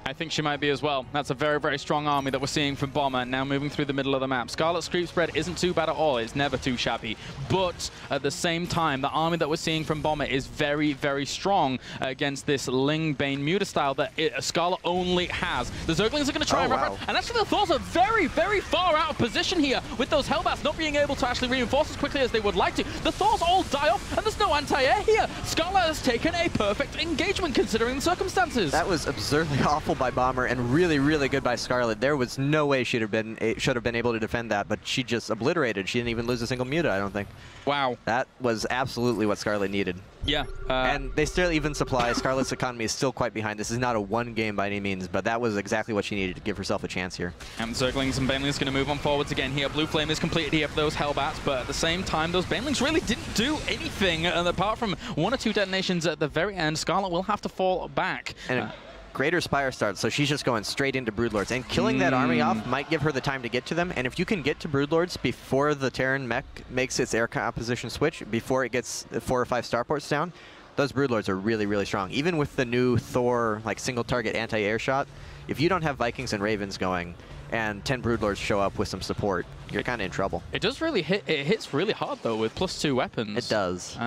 Speaker 1: I think she might be as well. That's a very, very strong army that we're seeing from Bomber, now moving through the middle of the map. Scarlett's creep spread isn't too bad at all. It's never too shabby. But at the same time, the army that we're seeing from Bomber is very, very strong against this Ling Bane Muta style that Scarlett only has. The Zerglings are going to try and wrap it. And actually, the Thors are very, very far out of position here with those Hellbats not being able to actually reinforce as quickly as they would like to. The Thors all die off, and there's no anti-air here. Scarlett has taken a perfect engagement considering the circumstances.
Speaker 2: That was absurdly awful by Bomber and really, really good by Scarlett. There was no way should have been able to defend that, but she just obliterated. She didn't even lose a single Muta, I don't think.
Speaker 1: Wow.
Speaker 2: That was absolutely what Scarlett needed.
Speaker 1: Yeah.
Speaker 2: And they still even supply. Scarlett's economy is still quite behind. This is not a one game by any means, but that was exactly what she needed to give herself a chance here.
Speaker 1: And Zerglings and Banelings going to move on forwards again here. Blue Flame is completed here for those Hellbats, but at the same time, those Banelings really didn't do anything. And apart from 1 or 2 detonations at the very end, Scarlett will have to fall back.
Speaker 2: And Greater Spire starts, so she's just going straight into Broodlords. And killing that army off might give her the time to get to them. And if you can get to Broodlords before the Terran mech makes its air composition switch, before it gets 4 or 5 starports down, those Broodlords are really, really strong. Even with the new Thor, like, single target anti-air shot, if you don't have Vikings and Ravens going, and 10 Broodlords show up with some support, you're kind of in trouble.
Speaker 1: It does really hit. It hits really hard, though, with +2 weapons.
Speaker 2: It does.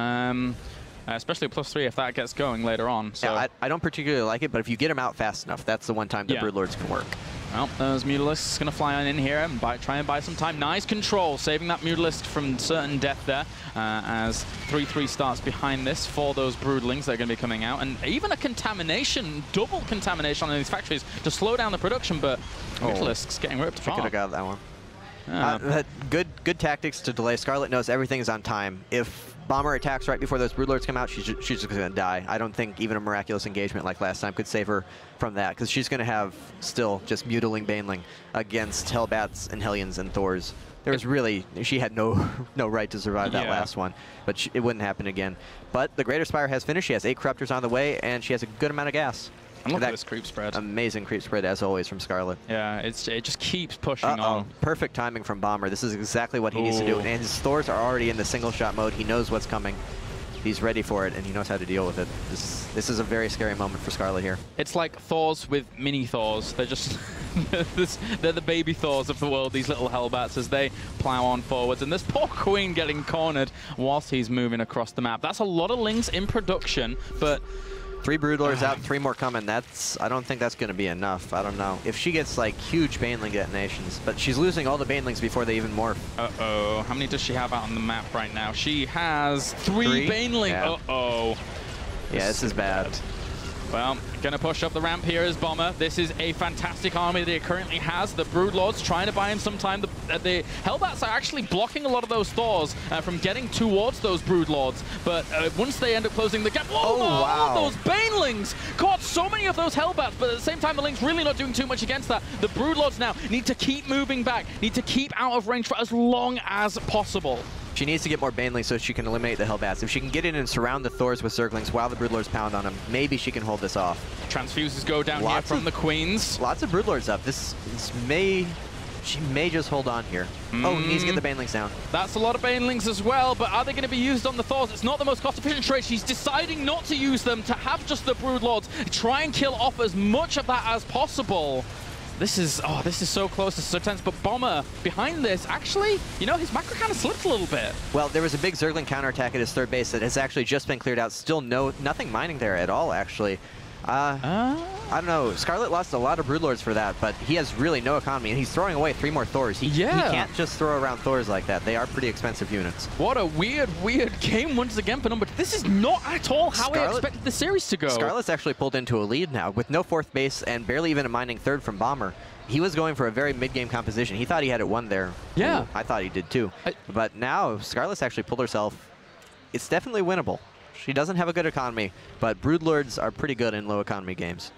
Speaker 1: Especially +3 if that gets going later on. So.
Speaker 2: Yeah, I don't particularly like it, but if you get them out fast enough, that's the one time the Broodlords can work.
Speaker 1: Well, those Mutalisks going to fly on in here and try and buy some time. Nice control, saving that Mutalisk from certain death there, as 3-3 starts behind this for those Broodlings that are going to be coming out. And even a contamination, double contamination on these factories to slow down the production, but Mutalisks getting ripped apart.
Speaker 2: I could have got that one. Good tactics to delay. Scarlett knows everything is on time. If Bomber attacks right before those Broodlords come out, she's just going to die. I don't think even a miraculous engagement like last time could save her from that, because she's going to have still just Mutiling Baneling against Hellbats and Hellions and Thors. There was really, she had no right to survive that last one, but it wouldn't happen again. But the Greater Spire has finished. She has 8 Corruptors on the way, and she has a good amount of gas.
Speaker 1: And look at this creep spread.
Speaker 2: Amazing creep spread, as always, from Scarlett.
Speaker 1: Yeah, it just keeps pushing on.
Speaker 2: Perfect timing from Bomber. This is exactly what he needs to do. And his Thors are already in the single shot mode. He knows what's coming. He's ready for it, and he knows how to deal with it. This is a very scary moment for Scarlett here.
Speaker 1: It's like Thors with mini Thors. They're just they're the baby Thors of the world, these little Hellbats, as they plow on forwards. And this poor Queen getting cornered whilst he's moving across the map. That's a lot of Lings in production, but
Speaker 2: 3 Broodlords out, 3 more coming. I don't think that's going to be enough. I don't know. If she gets like huge Baneling detonations, but she's losing all the Banelings before they even morph.
Speaker 1: Uh-oh. How many does she have out on the map right now? She has 3 Baneling.
Speaker 2: Yeah.
Speaker 1: Uh-oh.
Speaker 2: Yeah, this is bad.
Speaker 1: Well, gonna push up the ramp here as Bomber. This is a fantastic army that he currently has. The Broodlords trying to buy him some time. The Hellbats are actually blocking a lot of those Thors from getting towards those Broodlords. But once they end up closing the gap, oh wow! Those Banelings caught so many of those Hellbats, but at the same time, the Lings really not doing too much against that. The Broodlords now need to keep moving back, need to keep out of range for as long as possible.
Speaker 2: She needs to get more Banelings so she can eliminate the Hellbats. If she can get in and surround the Thors with Zerglings while the Broodlords pound on them, maybe she can hold this off.
Speaker 1: Transfuses go down here from the Queens.
Speaker 2: Lots of Broodlords up. She may just hold on here. Oh, he needs to get the Banelings down.
Speaker 1: That's a lot of Banelings as well, but are they going to be used on the Thors? It's not the most cost-efficient trade. She's deciding not to use them, to have just the Broodlords, try and kill off as much of that as possible. This is so close, this is so tense, but Bomber behind this, actually, you know, his macro kind of slipped a little bit.
Speaker 2: Well, there was a big Zergling counterattack at his third base that has actually just been cleared out. Still nothing mining there at all, actually. I don't know. Scarlett lost a lot of Broodlords for that, but he has really no economy, and he's throwing away 3 more Thors. He can't just throw around Thors like that. They are pretty expensive units.
Speaker 1: What a weird game once again for Number. This is not at all how I expected the series to go.
Speaker 2: Scarlett's actually pulled into a lead now with no 4th base and barely even a mining 3rd from Bomber. He was going for a very mid-game composition. He thought he had it won there.
Speaker 1: Yeah.
Speaker 2: Ooh, I thought he did too. But now Scarlett's actually pulled herself. It's definitely winnable. She doesn't have a good economy, but Broodlords are pretty good in low economy games.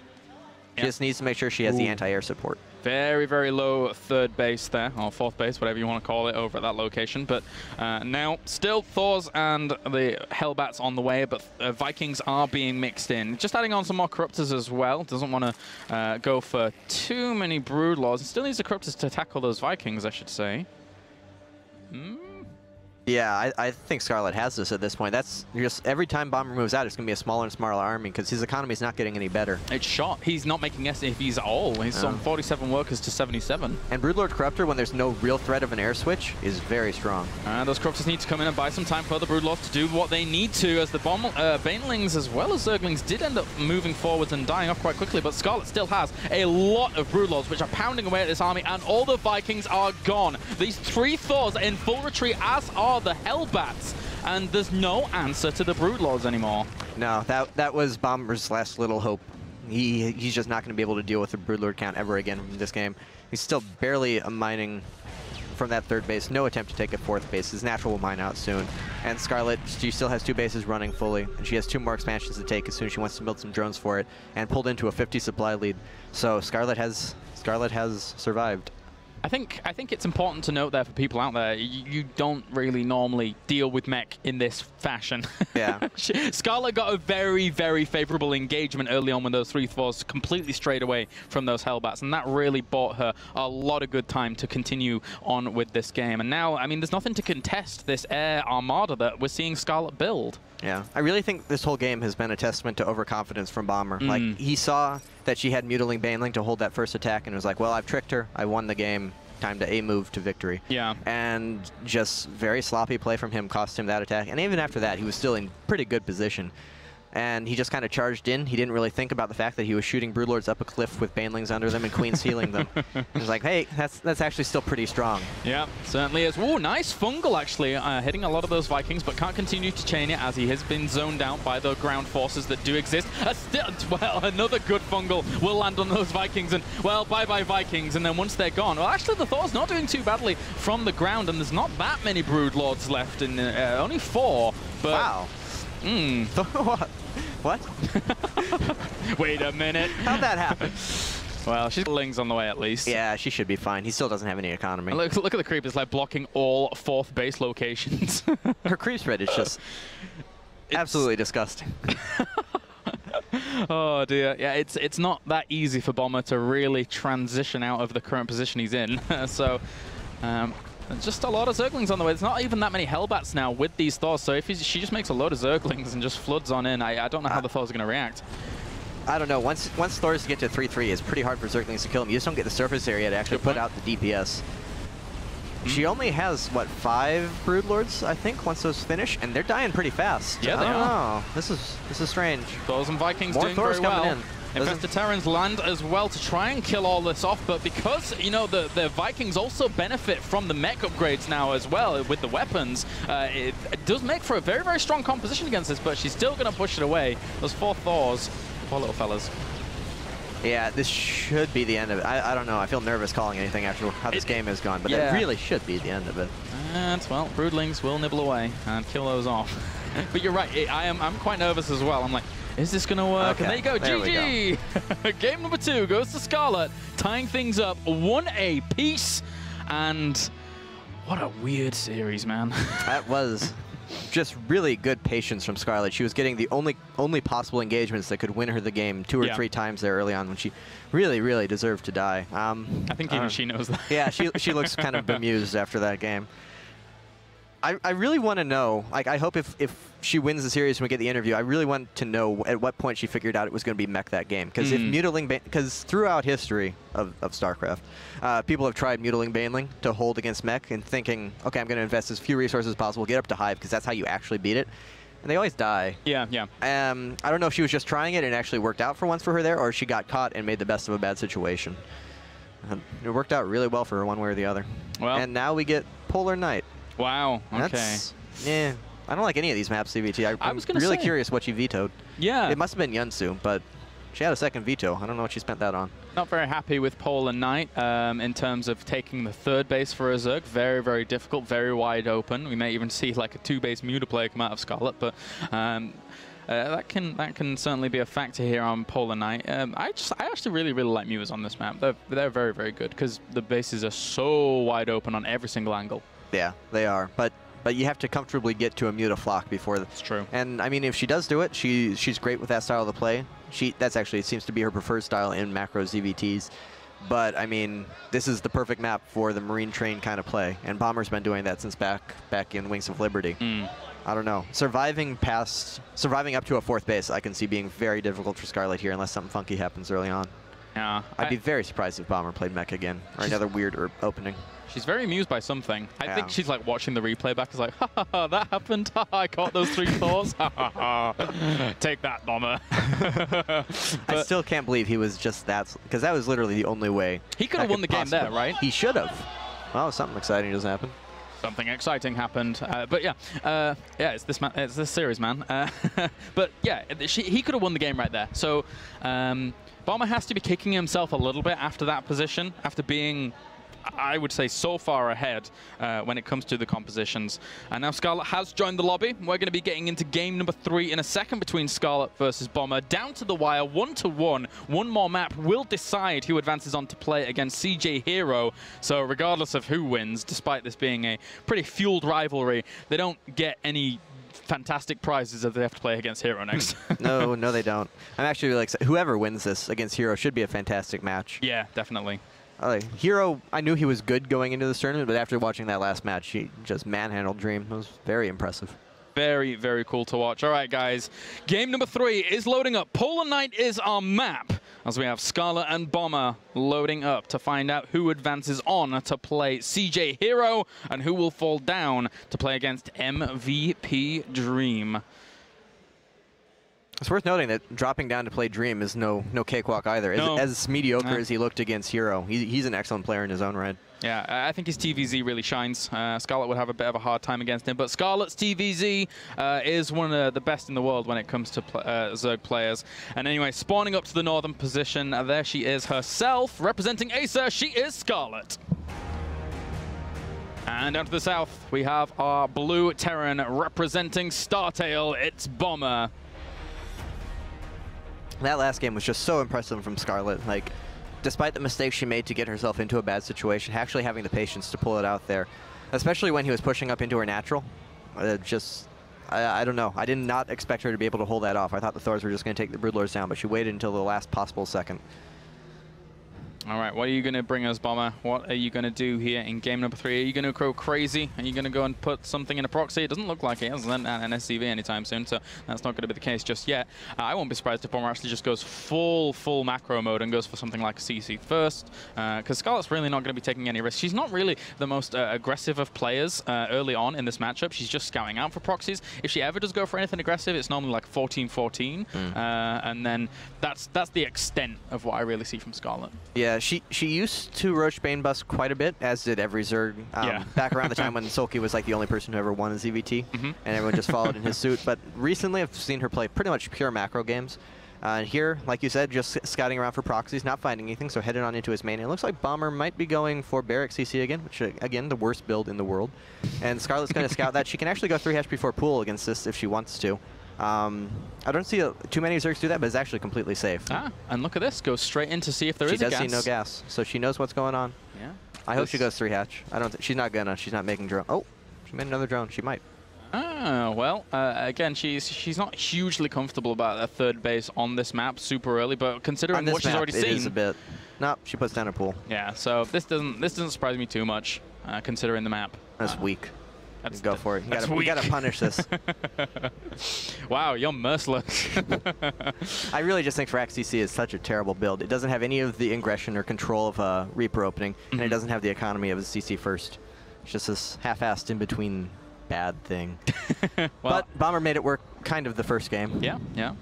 Speaker 2: She just needs to make sure she has the anti-air support.
Speaker 1: Very, very low 3rd base there, or 4th base, whatever you want to call it, over at that location. But now, still Thors and the Hellbats on the way, but Vikings are being mixed in. Just adding on some more Corruptors as well. Doesn't want to go for too many Broodlords. Still needs the Corruptors to tackle those Vikings, I should say.
Speaker 2: Yeah, I think Scarlett has this at this point. That's just every time Bomber moves out, it's going to be a smaller and smaller army because his economy is not getting any better.
Speaker 1: It's shot. He's not making SAVs at all. He's on 47 workers to 77.
Speaker 2: And Broodlord Corruptor, when there's no real threat of an air switch, is very strong.
Speaker 1: Those Corruptors need to come in and buy some time for the Broodlords to do what they need to, as the Banelings as well as Zerglings did end up moving forwards and dying off quite quickly, but Scarlett still has a lot of Broodlords which are pounding away at this army, and all the Vikings are gone. These 3 Thors are in full retreat, as are the Hellbats. And there's no answer to the Broodlords anymore.
Speaker 2: No, that was Bomber's last little hope. He's just not going to be able to deal with the Broodlord count ever again in this game. He's still barely mining from that 3rd base. No attempt to take a 4th base. His natural will mine out soon. And Scarlett, she still has 2 bases running fully, and she has 2 more expansions to take as soon as she wants to build some drones for it, and pulled into a 50 supply lead. So Scarlett has survived.
Speaker 1: I think it's important to note there for people out there, you don't really normally deal with mech in this fashion. Yeah. Scarlett got a very, very favorable engagement early on when those 3 Thors completely strayed away from those Hellbats, and that really bought her a lot of good time to continue on with this game. And now, I mean, there's nothing to contest this air armada that we're seeing Scarlett build. Yeah,
Speaker 2: I really think this whole game has been a testament to overconfidence from Bomber. Like, he saw that she had Mutiling Baneling to hold that first attack and was like, well, I've tricked her. I won the game. Time to A-move to victory.
Speaker 1: Yeah.
Speaker 2: And just very sloppy play from him cost him that attack. And even after that, he was still in pretty good position. And he just kind of charged in. He didn't really think about the fact that he was shooting Broodlords up a cliff with Banelings under them and Queens healing them. He was like, hey, that's actually still pretty strong.
Speaker 1: Yeah, certainly is. Ooh, nice Fungal, actually, hitting a lot of those Vikings, but can't continue to chain it as he has been zoned out by the ground forces that do exist. Well, another good Fungal will land on those Vikings, and, well, bye-bye Vikings, and then once they're gone, well, actually, the Thor's not doing too badly from the ground, and there's not that many Broodlords left, in only 4, but...
Speaker 2: Wow. What?
Speaker 1: Wait a minute.
Speaker 2: How'd that happen?
Speaker 1: Well, she's Lings on the way at least.
Speaker 2: Yeah, she should be fine. He still doesn't have any economy.
Speaker 1: Look at the creep. It's like blocking all 4th base locations.
Speaker 2: Her creep spread is just absolutely disgusting.
Speaker 1: Oh dear. Yeah, it's not that easy for Bomber to really transition out of the current position he's in. So, There's just a lot of Zerglings on the way. There's not even that many Hellbats now with these Thors, so if she just makes a load of Zerglings and just floods on in, I don't know how the Thors are going to react.
Speaker 2: I don't know. Once Thors get to 3-3, it's pretty hard for Zerglings to kill them. You just don't get the surface area to actually put out the DPS. She only has, what, 5 Broodlords, I think, once those finish, and they're dying pretty fast.
Speaker 1: Yeah, they are.
Speaker 2: This is strange.
Speaker 1: Thors and Vikings
Speaker 2: More
Speaker 1: doing
Speaker 2: Thors
Speaker 1: very well.
Speaker 2: coming in.
Speaker 1: Infested Terrans land as well to try and kill all this off, but because, you know, the Vikings also benefit from the mech upgrades now as well with the weapons, it does make for a very, very strong composition against this, but she's still going to push it away. Those 4 Thors, poor little fellas.
Speaker 2: Yeah, this should be the end of it. I don't know. I feel nervous calling anything after how this game has gone, but that really should be the end of it.
Speaker 1: And, well, Broodlings will nibble away and kill those off. But you're right. I'm quite nervous as well. I'm like, is this going to work?
Speaker 2: Okay,
Speaker 1: and there you go, GG! Go. Game number 2 goes to Scarlett, tying things up 1 apiece. And what a weird series, man.
Speaker 2: That was just really good patience from Scarlett. She was getting the only possible engagements that could win her the game 2 or 3 times there early on when she really, really deserved to die.
Speaker 1: I think even she knows that.
Speaker 2: Yeah, she looks kind of bemused after that game. I really want to know, like, I hope if she wins the series and we get the interview, I really want to know at what point she figured out it was going to be mech that game. Because if Mutiling, because throughout history of StarCraft, people have tried Mutiling Baneling to hold against mech and thinking, okay, I'm going to invest as few resources as possible, get up to Hive, because that's how you actually beat it. And they always die.
Speaker 1: Yeah, yeah.
Speaker 2: I don't know if she was just trying it and it actually worked out for once for her there, or she got caught and made the best of a bad situation. It worked out really well for her one way or the other. Well, and now we get Polar Knight.
Speaker 1: Wow, okay.
Speaker 2: Yeah, I don't like any of these maps, CVT. I'm really curious what she vetoed.
Speaker 1: Yeah.
Speaker 2: It must have been Yunsu, but she had a second veto. I don't know what she spent that on.
Speaker 1: Not very happy with Polar Knight in terms of taking the 3rd base for a Zerg. Very, very difficult, very wide open. We may even see like a 2-base Mutaplayer come out of Scarlett, but that can certainly be a factor here on Polar Knight. I actually really, really like Mutas on this map. They're very, very good because the bases are so wide open on every single angle.
Speaker 2: Yeah, they are. But you have to comfortably get to a Mutaflock before.
Speaker 1: That's true.
Speaker 2: And I mean, if she does do it, she's great with that style of the play. That's actually, it seems to be her preferred style in macro ZVTs. But I mean, this is the perfect map for the Marine Train kind of play, and Bomber's been doing that since back in Wings of Liberty. I don't know. Surviving up to a 4th base, I can see being very difficult for Scarlett here unless something funky happens early on.
Speaker 1: Yeah.
Speaker 2: I'd be very surprised if Bomber played mech again, or another weird opening.
Speaker 1: She's very amused by something. I think she's like watching the replay back. Is like, ha ha ha, that happened. Ha ha, I caught those 3 Thors. Ha ha ha. Take that, Bomber.
Speaker 2: I still can't believe he was just that, because that was literally the only way.
Speaker 1: He could have won the game there, right?
Speaker 2: He should have. Oh, something exciting just happened.
Speaker 1: Something exciting happened, but yeah, it's this series, man. But yeah, he could have won the game right there. So Bomber has to be kicking himself a little bit after that position, after being, I would say, so far ahead when it comes to the compositions. And now Scarlett has joined the lobby. We're going to be getting into game number 3 in a second between Scarlett versus Bomber. Down to the wire, 1-1. One more map will decide who advances on to play against CJ Hero. So regardless of who wins, despite this being a pretty fueled rivalry, they don't get any fantastic prizes if they have to play against Hero next.
Speaker 2: No, they don't. I'm actually really excited. Whoever wins this against Hero should be a fantastic match.
Speaker 1: Yeah, definitely.
Speaker 2: Hero, I knew he was good going into this tournament, but after watching that last match, he just manhandled Dream. It was very impressive.
Speaker 1: Very, very cool to watch. All right, guys. Game number 3 is loading up. Polar Knight is our map, as we have Scarlett and Bomber loading up to find out who advances on to play CJ Hero and who will fall down to play against MVP Dream.
Speaker 2: It's worth noting that dropping down to play Dream is no cakewalk either.
Speaker 1: No.
Speaker 2: As mediocre as he looked against Hero, he's an excellent player in his own right.
Speaker 1: Yeah, I think his TVZ really shines. Scarlett would have a bit of a hard time against him, but Scarlett's TVZ is one of the best in the world when it comes to Zerg players. And anyway, spawning up to the northern position, there she is herself, representing Acer. She is Scarlett. And down to the south, we have our blue Terran representing Startail. It's Bomber.
Speaker 2: That last game was just so impressive from Scarlett. Like, despite the mistakes she made to get herself into a bad situation, actually having the patience to pull it out there, especially when he was pushing up into her natural. I don't know. I did not expect her to be able to hold that off. I thought the Thors were just going to take the Broodlords down, but she waited until the last possible second.
Speaker 1: All right, what are you going to bring us, Bomber? What are you going to do here in game number 3? Are you going to go crazy? Are you going to go and put something in a proxy? It doesn't look like it has an SCV anytime soon, so that's not going to be the case just yet. I won't be surprised if Bomber actually just goes full macro mode and goes for something like a CC first, because Scarlett's really not going to be taking any risks. She's not really the most aggressive of players early on in this matchup. She's just scouting out for proxies. If she ever does go for anything aggressive, it's normally like 14-14, and then that's the extent of what I really see from Scarlett.
Speaker 2: Yeah, she used to Roche Bane Bust quite a bit, as did every Zerg. Back around the time when Sulky was like the only person who ever won a ZVT, and everyone just followed in his suit. But recently I've seen her play pretty much pure macro games. Here, like you said, just scouting around for proxies, not finding anything, so headed on into his main. It looks like Bomber might be going for Barrack CC again, which, again, the worst build in the world. And Scarlett's going to scout that. She can actually go 3-hatch before pool against this if she wants to. I don't see too many Zergs do that, but it's actually completely safe.
Speaker 1: And look at this. Go straight in to see if there is a gas.
Speaker 2: She does see no gas, so she knows what's going on.
Speaker 1: Yeah.
Speaker 2: I hope she goes 3-hatch. I don't. She's not gonna. She's not making drone. Oh, she made another drone. She might.
Speaker 1: Well, again, she's not hugely comfortable about a third base on this map super early, but considering what she's already seen,
Speaker 2: it is a bit. Nope, she puts down a pool.
Speaker 1: Yeah, so this doesn't surprise me too much, considering the map.
Speaker 2: That's weak. Go for it. You gotta punish this.
Speaker 1: Wow, you're merciless.
Speaker 2: I really just think Frax CC is such a terrible build. It doesn't have any of the ingression or control of a Reaper opening, and it doesn't have the economy of a CC first. It's just this half-assed in-between bad thing. Well, but Bomber made it work kind of the first game.
Speaker 1: Yeah, yeah.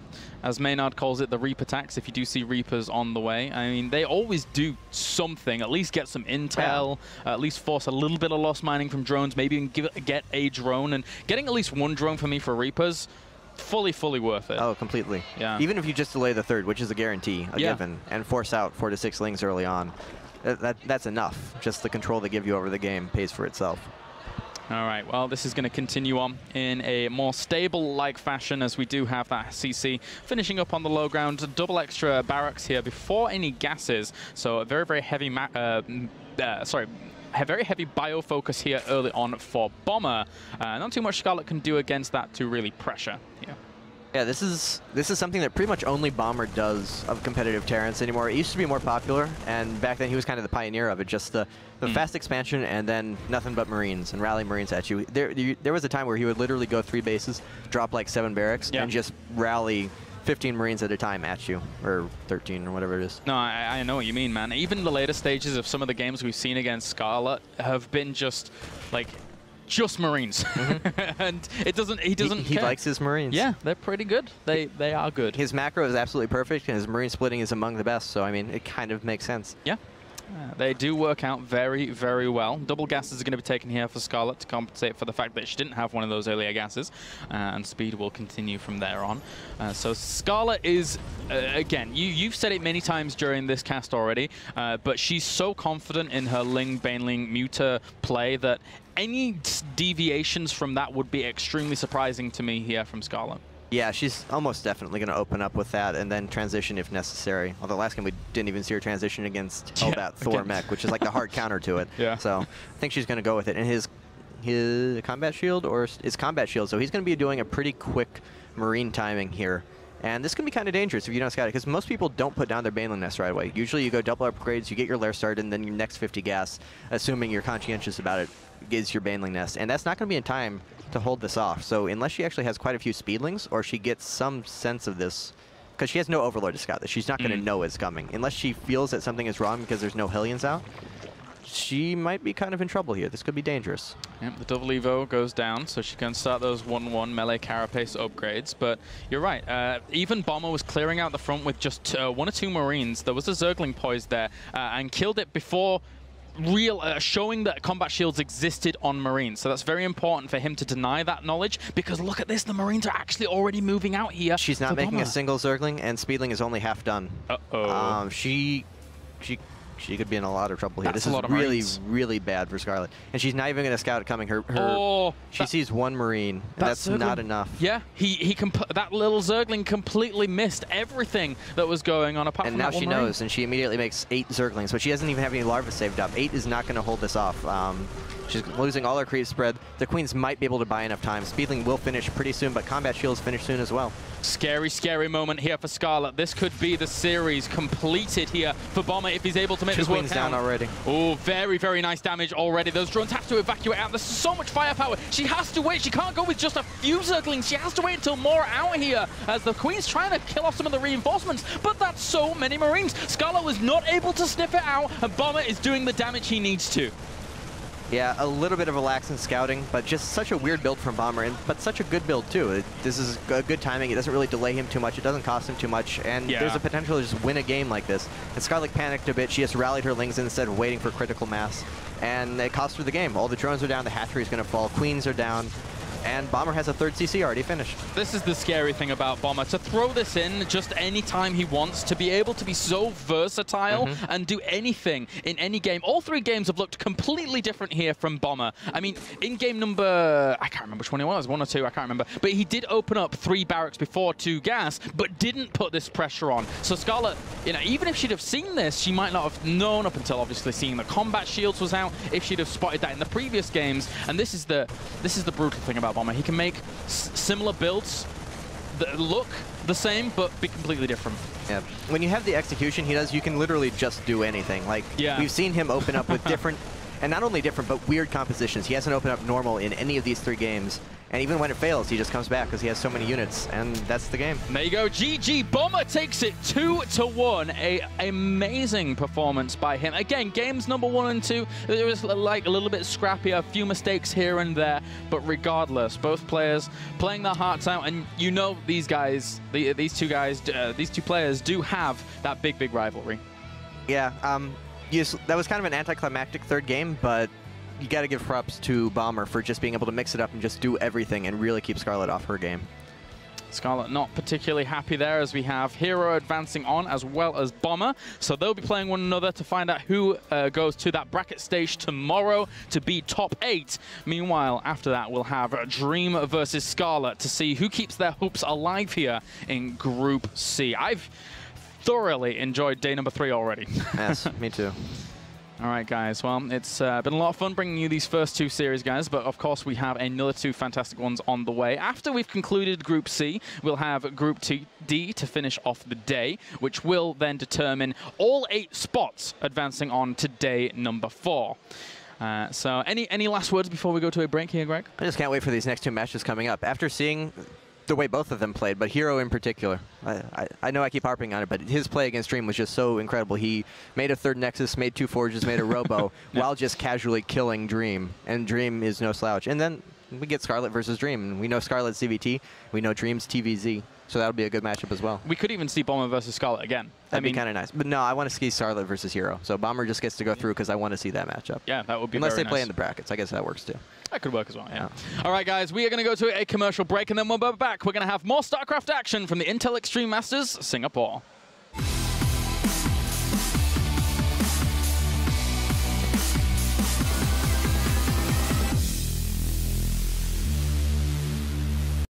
Speaker 1: As Maynard calls it, the Reaper tax. If you do see Reapers on the way, I mean, they always do something. At least get some intel, at least force a little bit of loss mining from drones, maybe even get a drone. And getting at least one drone for me for Reapers, fully worth it.
Speaker 2: Oh, completely.
Speaker 1: Yeah.
Speaker 2: Even if you just delay the third, which is a guarantee, a given, and force out 4 to 6 lings early on, that's enough. Just the control they give you over the game pays for itself.
Speaker 1: All right, well, this is going to continue on in a more stable-like fashion, as we do have that CC finishing up on the low ground. Double extra barracks here before any gases, so a very heavy very heavy bio focus here early on for Bomber. Not too much Scarlett can do against that to really pressure here.
Speaker 2: Yeah, this is something that pretty much only Bomber does of competitive Terrans anymore. It used to be more popular, and back then he was kind of the pioneer of it. Just the fast expansion and then nothing but Marines and rally Marines at you. There was a time where he would literally go 3 bases, drop like 7 barracks, and just rally 15 Marines at a time at you, or 13 or whatever it is.
Speaker 1: No, I know what you mean, man. Even the later stages of some of the games we've seen against Scarlett have been just like Marines. And he doesn't
Speaker 2: he likes his Marines.
Speaker 1: Yeah, they're pretty good. They are good.
Speaker 2: His macro is absolutely perfect, and his Marine splitting is among the best, so I mean it kind of makes sense.
Speaker 1: Yeah. They do work out very well. Double gases are going to be taken here for Scarlett to compensate for the fact that she didn't have one of those earlier gases, and speed will continue from there on. So Scarlett is, again, you've said it many times during this cast already, but she's so confident in her Ling, Baneling, Muta play that any deviations from that would be extremely surprising to me here from Scarlett.
Speaker 2: Yeah, she's almost definitely going to open up with that and then transition if necessary. Although last game we didn't even see her transition against Hellbat Thor mech, which is like the hard counter to it. Yeah. So I think she's going to go with it. And his combat shield, or his combat shield, so he's going to be doing a pretty quick Marine timing here. And this can be kind of dangerous if you don't scout it, because most people don't put down their Baneling Nest right away. Usually you go double upgrades, you get your lair started, and then your next 50 gas, assuming you're conscientious about it, is your Baneling Nest. And that's not going to be in time to hold this off. So unless she actually has quite a few speedlings, or she gets some sense of this, because she has no Overlord to scout this, she's not going to know it's coming. Unless she feels that something is wrong because there's no Hellions out, she might be kind of in trouble here. This could be dangerous.
Speaker 1: Yep, the double Evo goes down, so she can start those 1-1 melee carapace upgrades. But you're right, even Bomber was clearing out the front with just 1 or 2 Marines. There was a Zergling poised there and killed it before showing that combat shields existed on Marines. So that's very important for him to deny that knowledge, because look at this, the Marines are actually already moving out here.
Speaker 2: She's not making a single Zergling, and Speedling is only half done. She could be in a lot of trouble here.
Speaker 1: That's
Speaker 2: this is really bad for Scarlett. And she's not even going to scout it coming. She sees 1 Marine, and that's not enough.
Speaker 1: Yeah, that little Zergling completely missed everything that was going on apart from that 1 Marine.
Speaker 2: And now she knows, and she immediately makes 8 Zerglings, but she doesn't even have any larvae saved up. 8 is not going to hold this off. She's losing all her creep spread. The Queens might be able to buy enough time. Speedling will finish pretty soon, but combat shields finish soon as well.
Speaker 1: Scary, scary moment here for Scarlett. This could be the series completed here for Bomber if he's able to make this work
Speaker 3: Queens down already.
Speaker 1: Oh, very, very nice damage already. Those drones have to evacuate out. There's so much firepower. She has to wait. She can't go with just a few Zerglings. She has to wait until more out here as the Queen's trying to kill off some of the reinforcements. But that's so many Marines. Scarlett was not able to sniff it out, and Bomber is doing the damage he needs to.
Speaker 3: Yeah, a little bit of a lax in scouting, but just such a weird build from Bomber, but such a good build too. This is good timing. It doesn't really delay him too much. It doesn't cost him too much, and there's a potential to just win a game like this. And Scarlett panicked a bit. She just rallied her Lings instead of waiting for critical mass, and it cost her the game. All the drones are down. The hatchery is going to fall. Queens are down. And Bomber has a third CC already finished.
Speaker 1: This is the scary thing about Bomber. To throw this in just any time he wants, to be able to be so versatile and do anything in any game. All three games have looked completely different here from Bomber. I mean, in game number, I can't remember which one it was, 1 or 2, I can't remember. But he did open up 3 barracks before 2 gas, but didn't put this pressure on. So Scarlett, you know, even if she'd have seen this, she might not have known up until obviously seeing the combat shields was out, if she'd have spotted that in the previous games. And this is the brutal thing about Bomber. He can make similar builds that look the same, but be completely different.
Speaker 3: Yeah. When you have the execution he does, you can literally just do anything. Like, we've seen him open up with different, and not only different, but weird compositions. He hasn't opened up normal in any of these 3 games. And even when it fails, he just comes back because he has so many units, and that's the game.
Speaker 1: There you go. GG. Bomber takes it 2-1. A amazing performance by him. Again, games number 1 and 2, there was like a little bit scrappy, a few mistakes here and there, but regardless, both players playing their hearts out, and you know these guys, these two players do have that big rivalry.
Speaker 3: Yeah. That was kind of an anticlimactic 3rd game, but you got to give props to Bomber for just being able to mix it up and just do everything and really keep Scarlett off her game.
Speaker 1: Scarlett not particularly happy there, as we have Hero advancing on as well as Bomber. So they'll be playing one another to find out who goes to that bracket stage tomorrow to be top 8. Meanwhile, after that, we'll have Dream versus Scarlett to see who keeps their hopes alive here in Group C. I've thoroughly enjoyed day number 3 already.
Speaker 3: Yes, me too.
Speaker 1: All right, guys. Well, it's been a lot of fun bringing you these first 2 series, guys, but of course we have another 2 fantastic ones on the way. After we've concluded Group C, we'll have Group D to finish off the day, which will then determine all 8 spots advancing on to day number 4. So any last words before we go to a break here, Greg?
Speaker 3: I just can't wait for these next 2 matches coming up. After seeing the way both of them played, but Hero in particular. I know I keep harping on it, but his play against Dream was just so incredible. He made a 3rd Nexus, made 2 Forges, made a Robo, while just casually killing Dream, and Dream is no slouch. And then we get Scarlett versus Dream, and we know Scarlett's CVT, we know Dream's TVZ, so that'll be a good matchup as well.
Speaker 1: We could even see Bomber versus Scarlett again.
Speaker 3: That'd be kind of nice. But no, I want to see Scarlett versus Hero, so Bomber just gets to go through because I want to see that matchup.
Speaker 1: Yeah, that would be
Speaker 3: Unless
Speaker 1: very
Speaker 3: they play
Speaker 1: nice.
Speaker 3: in the brackets, I guess that works too.
Speaker 1: That could work as well, yeah. All right, guys, we are going to go to a commercial break, and then we'll be back. We're going to have more StarCraft action from the Intel Extreme Masters Singapore.